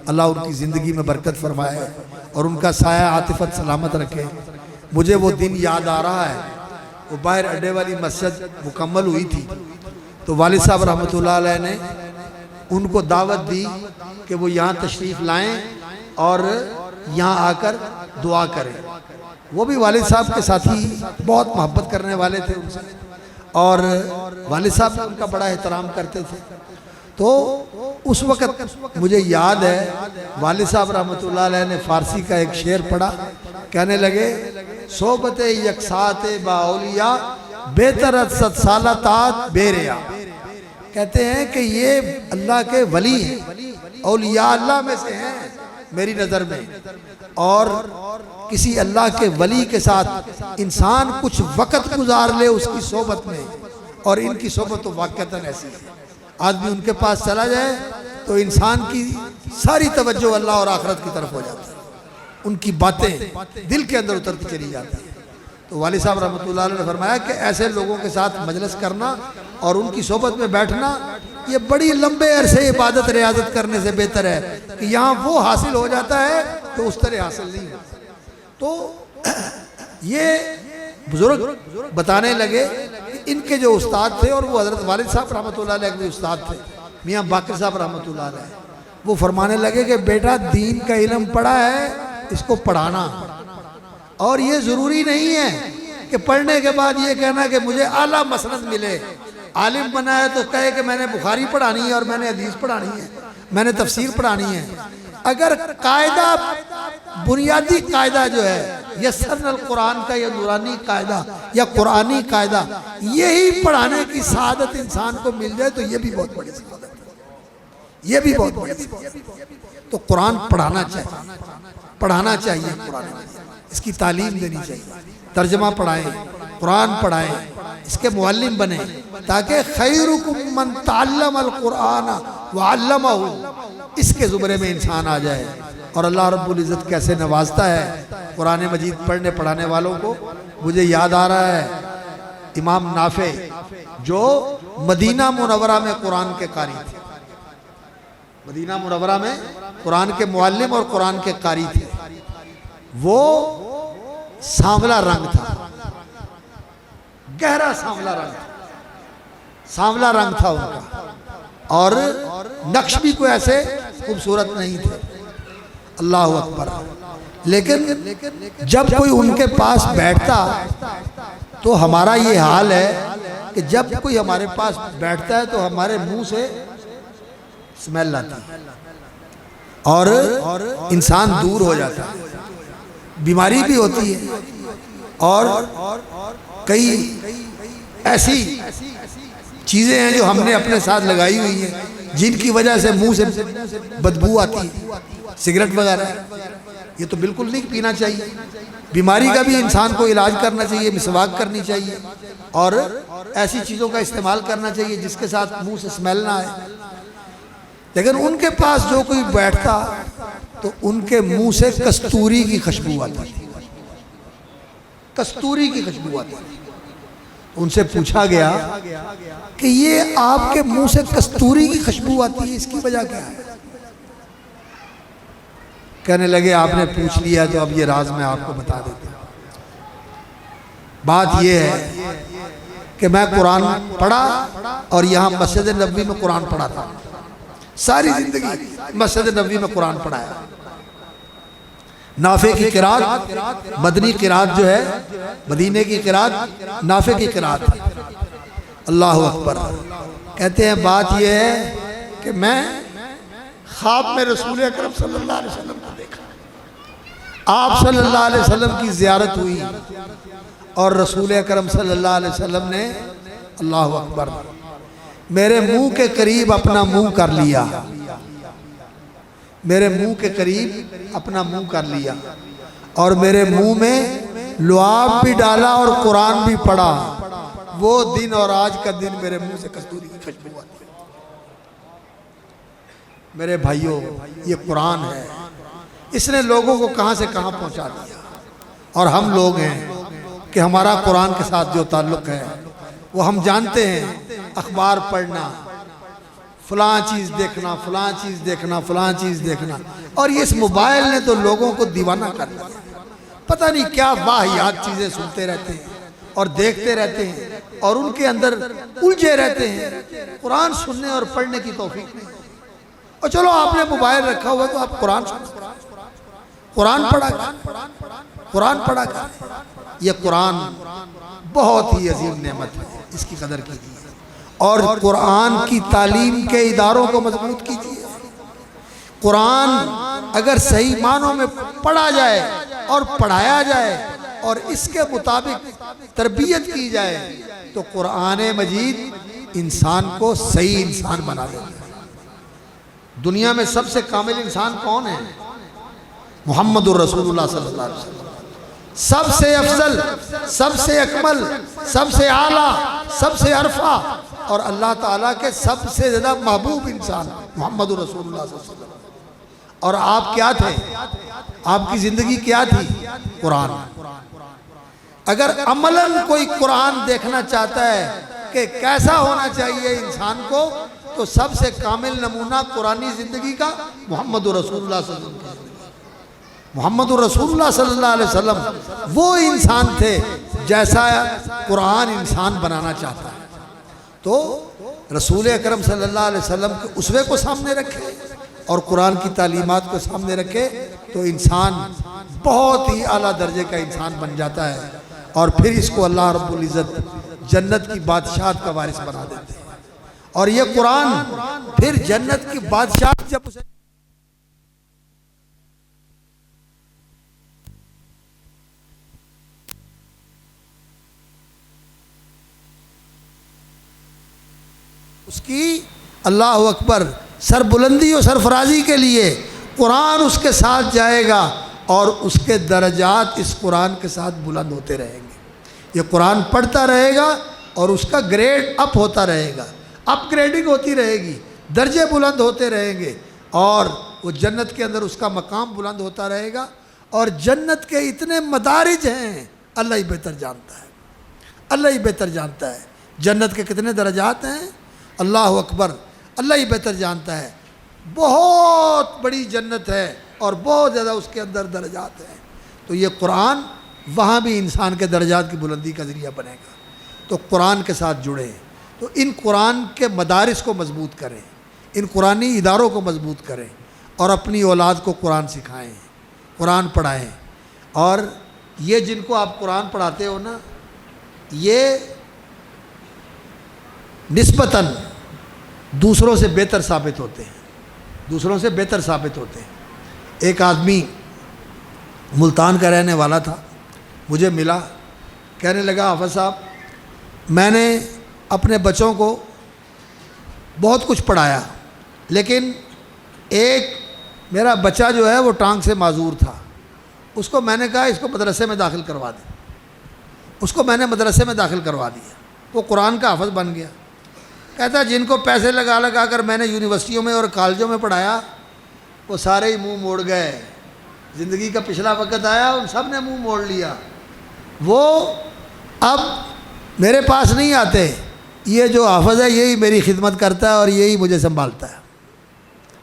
اللہ ان کی زندگی میں برکت فرمائے اور ان کا سایہ عاطفت سلامت رکھے۔ مجھے وہ دن یاد آ رہا ہے، وہ باہر اڈے والی مسجد مکمل ہوئی تھی تو والد صاحب رحمۃ اللہ علیہ نے ان کو دعوت دی کہ وہ یہاں تشریف لائیں اور یہاں آ کر دعا کریں۔ وہ بھی والد صاحب کے ساتھی بہت محبت کرنے والے تھے ان سے، اور والد صاحب ان کا بڑا احترام کرتے تھے۔ تو اس وقت مجھے یاد ہے والد صاحب رحمۃ اللہ علیہ نے فارسی کا ایک شعر پڑھا، کہنے لگے صحبت یکسات با اولیاء بہترت ست سالتات بیریا۔ کہتے ہیں کہ یہ اللہ کے ولی ہیں، اولیاء اللہ میں سے ہیں میری نظر میں، اور کسی اللہ کے ولی کے ساتھ انسان کچھ وقت گزار لے اس کی صحبت میں، اور ان کی صحبت تو واقعتاً ایسی ہے، آدمی ان کے پاس چلا جائے تو انسان کی ساری توجہ اللہ اور آخرت کی طرف ہو جاتی ہے، ان کی باتیں دل کے اندر اترتی چلی جاتی ہیں۔ تو والد صاحب رحمۃ اللہ علیہ نے فرمایا کہ ایسے لوگوں کے ساتھ مجلس کرنا اور ان کی صحبت میں بیٹھنا یہ بڑی لمبے عرصے عبادت ریاضت کرنے سے بہتر ہے کہ یہاں وہ حاصل ہو جاتا ہے تو اس طرح حاصل نہیں ہوتا۔ تو یہ بزرگ بتانے لگے کہ ان کے جو استاد تھے، اور وہ حضرت والد صاحب رحمۃ اللہ علیہ کے استاد تھے میاں باقر صاحب رحمۃ اللہ علیہ، وہ فرمانے لگے کہ بیٹا دین کا علم پڑھا ہے اس کو پڑھانا، اور یہ ضروری نہیں ہے کہ پڑھنے کے بعد یہ کہنا کہ مجھے اعلیٰ مسند ملے۔ عالم بنا ہے تو کہے کہ میں نے بخاری پڑھانی ہے اور میں نے حدیث پڑھانی ہے، میں نے تفسیر پڑھانی ہے۔ اگر قاعدہ، بنیادی قاعدہ جو ہے یسرنا القرآن کا یا نورانی قاعدہ یا قرآنی قاعدہ، یہی پڑھانے کی سعادت انسان کو مل جائے تو یہ بھی بہت بڑی سعادت ہے، یہ بھی بہت بڑی سعادت ہے۔ تو قرآن پڑھانا چاہیے، پڑھانا چاہیے، قرآن اس کی تعلیم دینی چاہیے، ترجمہ پڑھائیں، قرآن پڑھائیں، اس کے معلم بنیں، تاکہ خیرکم من تعلم القرآن وعلمہ، اس کے زمرے میں انسان آ جائے۔ اور اللہ رب العزت کیسے نوازتا ہے قرآن مجید پڑھنے پڑھانے والوں کو۔ مجھے یاد آ رہا ہے امام نافع جو مدینہ منورہ میں قرآن کے قاری تھے، مدینہ منورہ میں قرآن کے معلم اور قرآن کے قاری تھے۔ وہ سانولا رنگ تھا، گہرا سانولا رنگ تھا، سانولا رنگ تھا ان کا، اور نقش بھی کوئی ایسے خوبصورت نہیں تھے۔ اللہ اکبر۔ لیکن جب کوئی ان کے پاس بیٹھتا تو ہمارا یہ حال ہے کہ جب کوئی ہمارے پاس بیٹھتا ہے تو ہمارے منہ سے اسمیل آتی ہے اور انسان دور ہو جاتا ہے، بیماری بھی ہوتی ہے، اور کئی ایسی چیزیں ہیں جو ہم نے اپنے ساتھ لگائی ہوئی ہیں جن کی وجہ سے منہ سے بدبو آتی ہے، سگریٹ وغیرہ۔ یہ تو بالکل نہیں پینا چاہیے، بیماری کا بھی انسان کو علاج کرنا چاہیے، مسواک کرنی چاہیے، اور ایسی چیزوں کا استعمال کرنا چاہیے جس کے ساتھ منہ سے اسمیل نہ آئے۔ لیکن ان کے پاس جو کوئی بیٹھتا تو ان کے منہ سے کستوری کی خوشبو آتی، کستوری کی خوشبو آتی۔ ان سے پوچھا گیا کہ یہ آپ کے منہ سے کستوری کی خوشبو آتی ہے، اس کی وجہ کیا ہے؟ کہنے لگے آپ نے پوچھ لیا تو اب یہ راز میں آپ کو بتا دیتا ہوں۔ بات یہ ہے کہ میں قرآن پڑھا اور یہاں مسجد نبوی میں قرآن پڑھا تھا، ساری زندگی مسجد نبوی میں قرآن پڑھایا۔ نافع کی قرات، مدنی قرات جو ہے، مدینے کی قرات نافع کی قرات ہے۔ اللہ اکبر۔ کہتے ہیں بات یہ ہے کہ میں خواب میں رسول اکرم صلی اللہ علیہ وسلم کو دیکھا، آپ صلی اللہ علیہ وسلم کی زیارت ہوئی اور رسول اکرم صلی اللہ علیہ وسلم نے اللہ اکبر میرے منہ کے قریب اپنا منہ کر لیا، میرے منہ کے قریب اپنا منہ کر لیا، اور میرے منہ میں لعاب بھی ڈالا اور قرآن بھی پڑھا۔ وہ دن اور آج کا دن میرے منہ سے کستوری کی خوشبو آتی ہے۔ میرے بھائیوں، یہ قرآن ہے، اس نے لوگوں کو کہاں سے کہاں پہنچا دیا، اور ہم لوگ ہیں کہ ہمارا قرآن کے ساتھ جو تعلق ہے وہ ہم جانتے ہیں، اخبار پڑھنا، فلاں چیز دیکھنا، فلاں چیز دیکھنا، فلاں چیز دیکھنا، اور یہ اس موبائل نے تو لوگوں کو دیوانہ کر دیا۔ پتہ نہیں کیا واہیات چیزیں سنتے رہتے ہیں اور دیکھتے رہتے ہیں اور ان کے اندر الجھے رہتے ہیں، قرآن سننے اور پڑھنے کی توفیق نہیں۔ اور چلو آپ نے موبائل رکھا ہوا تو آپ قرآن سنیں، قرآن پڑھا کریں، قرآن پڑھا کریں۔ یہ قرآن بہت ہی عظیم نعمت ہے، اس کی قدر کیجیے، اور قرآن کی تعلیم کے اداروں کو مضبوط کیجیے۔ قرآن اگر صحیح معنوں میں پڑھا جائے اور پڑھایا جائے اور اس کے مطابق تربیت کی جائے تو قرآن مجید انسان کو صحیح انسان بنا دیتا ہے۔ دنیا میں سب سے کامل انسان کون ہے؟ محمد الرسول اللہ صلی اللہ علیہ وسلم۔ سب سے افضل، سب سے اکمل، سب سے اعلیٰ، سب سے عرفہ، اور اللہ تعالیٰ کے سب سے زیادہ محبوب انسان محمد الرسول اللہ صلی اللہ علیہ وسلم۔ اور آپ کیا تھے؟ آپ کی زندگی کیا تھی؟ قرآن۔ اگر عملاً کوئی قرآن دیکھنا چاہتا ہے کہ کیسا ہونا چاہیے انسان کو، تو سب سے کامل نمونہ قرآنی زندگی کا محمد الرسول اللہ صلی اللہ علیہ وسلم۔ محمد الرسول اللہ صلی اللہ علیہ وسلم وہ انسان تھے جیسا قرآن انسان بنانا چاہتا ہے۔ تو رسول اکرم صلی اللہ علیہ وسلم کے اسوے کو سامنے رکھے اور قرآن کی تعلیمات کو سامنے رکھے تو انسان بہت ہی اعلیٰ درجے کا انسان بن جاتا ہے، اور پھر اس کو اللہ رب العزت جنت کی بادشاہت کا وارث بنا دیتے ہیں۔ اور یہ قرآن پھر جنت کی بادشاہت جب اسے اس کی اللہ اکبر سربلندی اور سرفرازی کے لیے قرآن اس کے ساتھ جائے گا اور اس کے درجات اس قرآن کے ساتھ بلند ہوتے رہیں گے۔ یہ قرآن پڑھتا رہے گا اور اس کا گریڈ اپ ہوتا رہے گا، اپ گریڈنگ ہوتی رہے گی، درجے بلند ہوتے رہیں گے، اور وہ جنت کے اندر اس کا مقام بلند ہوتا رہے گا۔ اور جنت کے اتنے مدارج ہیں، اللہ ہی بہتر جانتا ہے، اللہ ہی بہتر جانتا ہے جنت کے کتنے درجات ہیں؟ اللہ اکبر، اللہ ہی بہتر جانتا ہے۔ بہت بڑی جنت ہے اور بہت زیادہ اس کے اندر درجات ہیں۔ تو یہ قرآن وہاں بھی انسان کے درجات کی بلندی کا ذریعہ بنے گا۔ تو قرآن کے ساتھ جڑیں، تو ان قرآن کے مدارس کو مضبوط کریں، ان قرآنی اداروں کو مضبوط کریں اور اپنی اولاد کو قرآن سکھائیں، قرآن پڑھائیں۔ اور یہ جن کو آپ قرآن پڑھاتے ہو نا، یہ نسبتاً دوسروں سے بہتر ثابت ہوتے ہیں، دوسروں سے بہتر ثابت ہوتے ہیں۔ ایک آدمی ملتان کا رہنے والا تھا، مجھے ملا، کہنے لگا حافظ صاحب میں نے اپنے بچوں کو بہت کچھ پڑھایا، لیکن ایک میرا بچہ جو ہے وہ ٹانگ سے معذور تھا، اس کو میں نے کہا اس کو مدرسے میں داخل کروا دیں، اس کو میں نے مدرسے میں داخل کروا دیا، وہ قرآن کا حافظ بن گیا۔ کہتا جن کو پیسے لگا لگا کر میں نے یونیورسٹیوں میں اور کالجوں میں پڑھایا وہ سارے ہی منہ موڑ گئے، زندگی کا پچھلا وقت آیا ان سب نے منہ موڑ لیا، وہ اب میرے پاس نہیں آتے، یہ جو حافظ ہے یہی میری خدمت کرتا ہے اور یہی مجھے سنبھالتا ہے،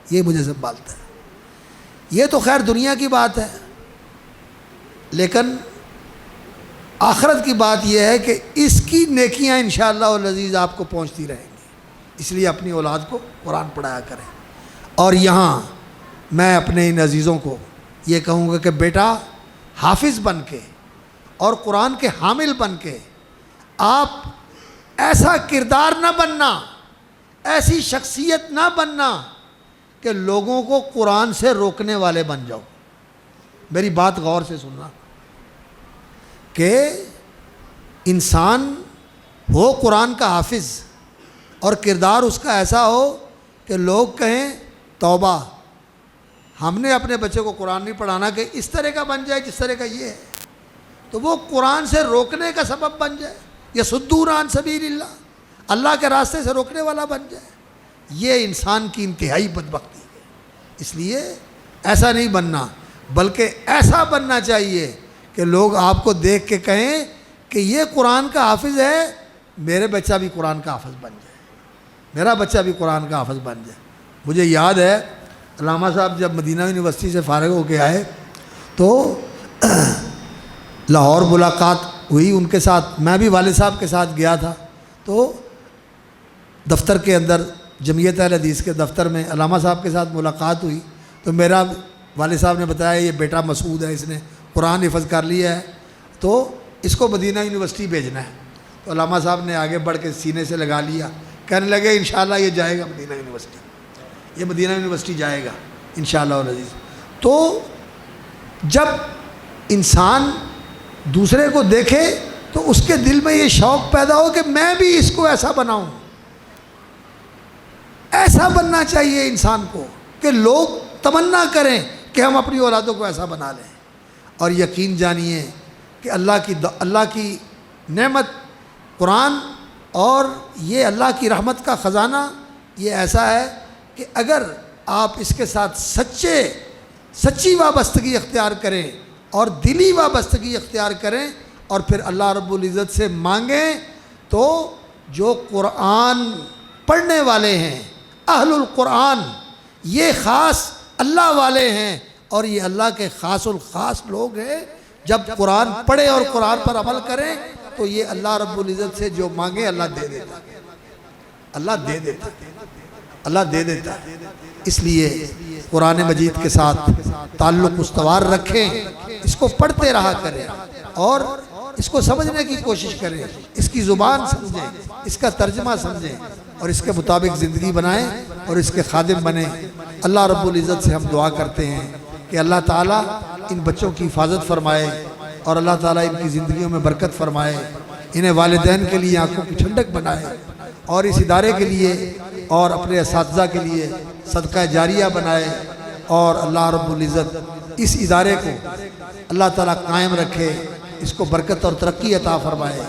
یہی مجھے سنبھالتا ہے۔ یہ تو خیر دنیا کی بات ہے، لیکن آخرت کی بات یہ ہے کہ اس کی نیکیاں انشاءاللہ العزیز آپ کو پہنچتی رہیں گی۔ اس لیے اپنی اولاد کو قرآن پڑھایا کریں۔ اور یہاں میں اپنے ان عزیزوں کو یہ کہوں گا کہ بیٹا حافظ بن کے اور قرآن کے حامل بن کے آپ ایسا کردار نہ بننا، ایسی شخصیت نہ بننا کہ لوگوں کو قرآن سے روکنے والے بن جاؤ۔ میری بات غور سے سننا، کہ انسان ہو قرآن کا حافظ اور کردار اس کا ایسا ہو کہ لوگ کہیں توبہ، ہم نے اپنے بچے کو قرآن نہیں پڑھانا کہ اس طرح کا بن جائے جس طرح کا یہ ہے، تو وہ قرآن سے روکنے کا سبب بن جائے، یا صدور عن سبیل اللہ، اللہ کے راستے سے روکنے والا بن جائے۔ یہ انسان کی انتہائی بدبختی ہے۔ اس لیے ایسا نہیں بننا، بلکہ ایسا بننا چاہیے کہ لوگ آپ کو دیکھ کے کہیں کہ یہ قرآن کا حافظ ہے، میرے بچہ بھی قرآن کا حافظ بن جائے، میرا بچہ بھی قرآن کا حافظ بن جائے۔ مجھے یاد ہے علامہ صاحب جب مدینہ یونیورسٹی سے فارغ ہو کے آئے تو لاہور ملاقات ہوئی ان کے ساتھ، میں بھی والد صاحب کے ساتھ گیا تھا، تو دفتر کے اندر جمعیت اہل حدیث کے دفتر میں علامہ صاحب کے ساتھ ملاقات ہوئی، تو میرا والد صاحب نے بتایا یہ بیٹا مسعود ہے، اس نے قرآن حفظ کر لیا ہے، تو اس کو مدینہ یونیورسٹی بھیجنا ہے۔ تو علامہ صاحب نے آگے بڑھ کے سینے سے لگا لیا، کہنے لگے انشاءاللہ یہ جائے گا مدینہ یونیورسٹی، یہ مدینہ یونیورسٹی جائے گا انشاءاللہ العزیز۔ تو جب انسان دوسرے کو دیکھے تو اس کے دل میں یہ شوق پیدا ہو کہ میں بھی اس کو ایسا بناؤں، ایسا بننا چاہیے انسان کو کہ لوگ تمنا کریں کہ ہم اپنی اولادوں کو ایسا بنا لیں۔ اور یقین جانیے کہ اللہ کی نعمت قرآن اور یہ اللہ کی رحمت کا خزانہ یہ ایسا ہے کہ اگر آپ اس کے ساتھ سچی وابستگی اختیار کریں اور دلی وابستگی اختیار کریں اور پھر اللہ رب العزت سے مانگیں، تو جو قرآن پڑھنے والے ہیں اہل القرآن، یہ خاص اللہ والے ہیں اور یہ اللہ کے خاص الخاص لوگ ہیں۔ جب قرآن پڑھے اور قرآن پر عمل کریں تو یہ اللہ رب العزت سے جو مانگے اللہ دے دیتا، اللہ دے دیتا، اللہ دے دیتا۔ اس لیے قرآن مجید کے ساتھ تعلق استوار رکھیں، اس کو پڑھتے رہا کریں اور اس کو سمجھنے کی کوشش کریں، اس کی زبان سمجھیں، اس کا ترجمہ سمجھیں اور اس کے مطابق زندگی بنائیں اور اس کے خادم بنیں۔ اللہ رب العزت سے ہم دعا کرتے ہیں کہ اللہ تعالیٰ ان بچوں کی حفاظت فرمائے اور اللہ تعالیٰ ان کی زندگیوں میں برکت فرمائے، انہیں والدین کے لیے آنکھوں کی ٹھنڈک بنائے اور اس ادارے کے لیے اور اپنے اساتذہ کے لیے صدقہ جاریہ بنائے، اور اللہ رب العزت اس ادارے کو اللہ تعالیٰ قائم رکھے، اس کو برکت اور ترقی عطا فرمائے۔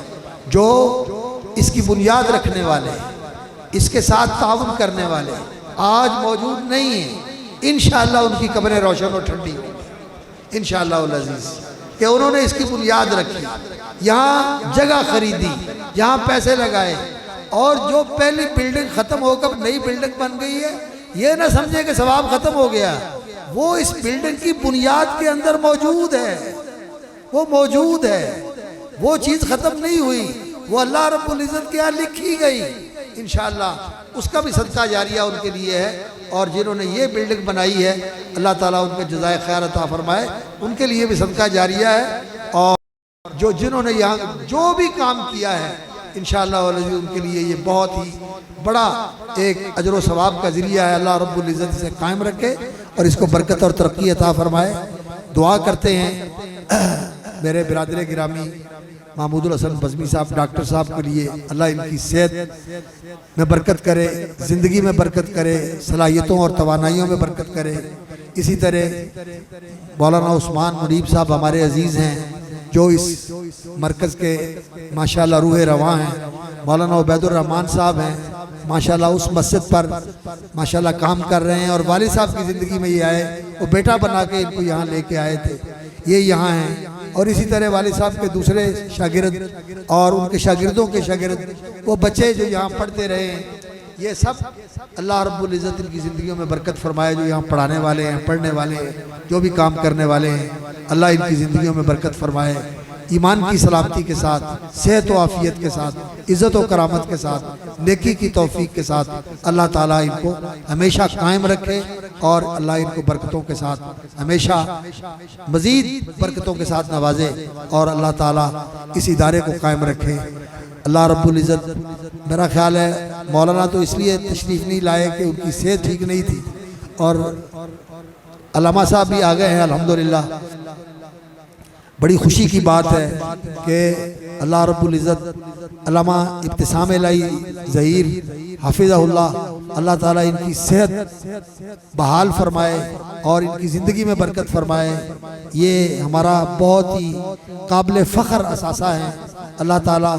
جو اس کی بنیاد رکھنے والے، اس کے ساتھ تعاون کرنے والے آج موجود نہیں ہیں، انشاءاللہ ان کی قبریں روشن اور ٹھنڈی ہوں گی انشاءاللہ العزیز، کہ انہوں نے اس کی بنیاد رکھی، یہاں جگہ خریدی، یہاں پیسے لگائے، اور جو پہلی بلڈنگ ختم ہو کر نئی بلڈنگ بن گئی ہے یہ نہ سمجھے کہ ثواب ختم ہو گیا، وہ اس بلڈنگ کی بنیاد کے اندر موجود ہے، وہ موجود ہے، وہ چیز ختم نہیں ہوئی، وہ اللہ رب العزت کے ہاں لکھی گئی انشاءاللہ، اس کا بھی صدقہ جاریہ ان کے لیے ہے۔ اور جنہوں نے یہ بلڈنگ بنائی ہے اللہ تعالیٰ ان کے جزائے خیر عطا فرمائے، ان کے لیے بھی صدقہ جاریہ ہے۔ اور جنہوں نے یہاں جو بھی کام کیا ہے انشاءاللہ ان کے لیے یہ بہت ہی بڑا ایک اجر و ثواب کا ذریعہ ہے۔ اللہ رب العزت اسے قائم رکھے اور اس کو برکت اور ترقی عطا فرمائے۔ دعا کرتے ہیں میرے برادر گرامی محمود الحسن بزمی صاحب ڈاکٹر صاحب کے لیے، اللہ ان کی صحت میں برکت کرے، زندگی میں برکت کرے، صلاحیتوں اور توانائیوں میں برکت کرے۔ اسی طرح مولانا عثمان منیب صاحب ہمارے عزیز ہیں جو اس مرکز کے ماشاءاللہ روح رواں ہیں، مولانا عبید الرحمن صاحب ہیں ماشاءاللہ اس مسجد پر ماشاءاللہ کام کر رہے ہیں، اور والد صاحب کی زندگی میں یہ آئے، وہ بیٹا بنا کے ان کو یہاں لے کے آئے تھے، یہ یہاں ہیں۔ اور اسی طرح والد صاحب کے دوسرے شاگرد اور ان کے شاگردوں کے شاگرد، وہ بچے جو یہاں پڑھتے رہے ہیں، یہ سب اللہ رب العزت ان کی زندگیوں میں برکت فرمائے، جو یہاں پڑھانے والے ہیں، پڑھنے والے ہیں، جو بھی کام کرنے والے ہیں، اللہ ان کی زندگیوں میں برکت فرمائے، ایمان کی سلامتی کے ساتھ، صحت و عافیت کے ساتھ، عزت و کرامت کے ساتھ، نیکی کی توفیق کے ساتھ اللہ تعالیٰ ان کو ہمیشہ قائم رکھے، اور اللہ ان کو برکتوں کے ساتھ ہمیشہ مزید برکتوں کے ساتھ نوازے، اور اللہ تعالیٰ اس ادارے کو قائم رکھے۔ اللہ رب العزت، میرا خیال ہے مولانا تو اس لیے تشریف نہیں لائے کہ ان کی صحت ٹھیک نہیں تھی، اور علامہ صاحب بھی آ گئے ہیں الحمدللہ۔ بڑی خوشی کی بات ہے کہ اللہ رب العزت علامہ ابتسام الہی ظہیر حافظہ اللہ، اللہ تعالیٰ ان کی صحت بحال فرمائے اور ان کی زندگی میں برکت فرمائے۔ یہ ہمارا بہت ہی قابل فخر اثاثہ ہے، اللہ تعالیٰ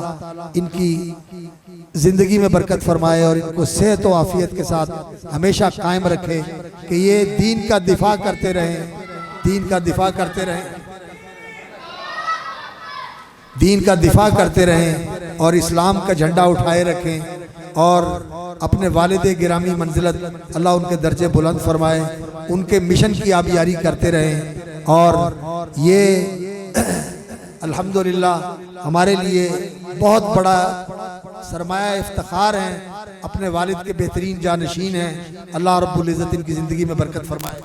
ان کی زندگی میں برکت فرمائے اور ان کو صحت و عافیت کے ساتھ ہمیشہ قائم رکھے کہ یہ دین کا دفاع کرتے رہیں، دین کا دفاع کرتے رہیں، دین کا دفاع کرتے رہیں، اور اسلام کا جھنڈا اٹھائے رکھیں، اور اپنے والد گرامی منزلت اللہ ان کے درجے بلند فرمائے، ان کے مشن کی آبیاری کرتے رہیں۔ اور یہ الحمدللہ ہمارے لیے بہت بڑا سرمایہ افتخار ہیں، اپنے والد کے بہترین جانشین ہیں، اللہ رب العزت ان کی زندگی میں برکت فرمائے۔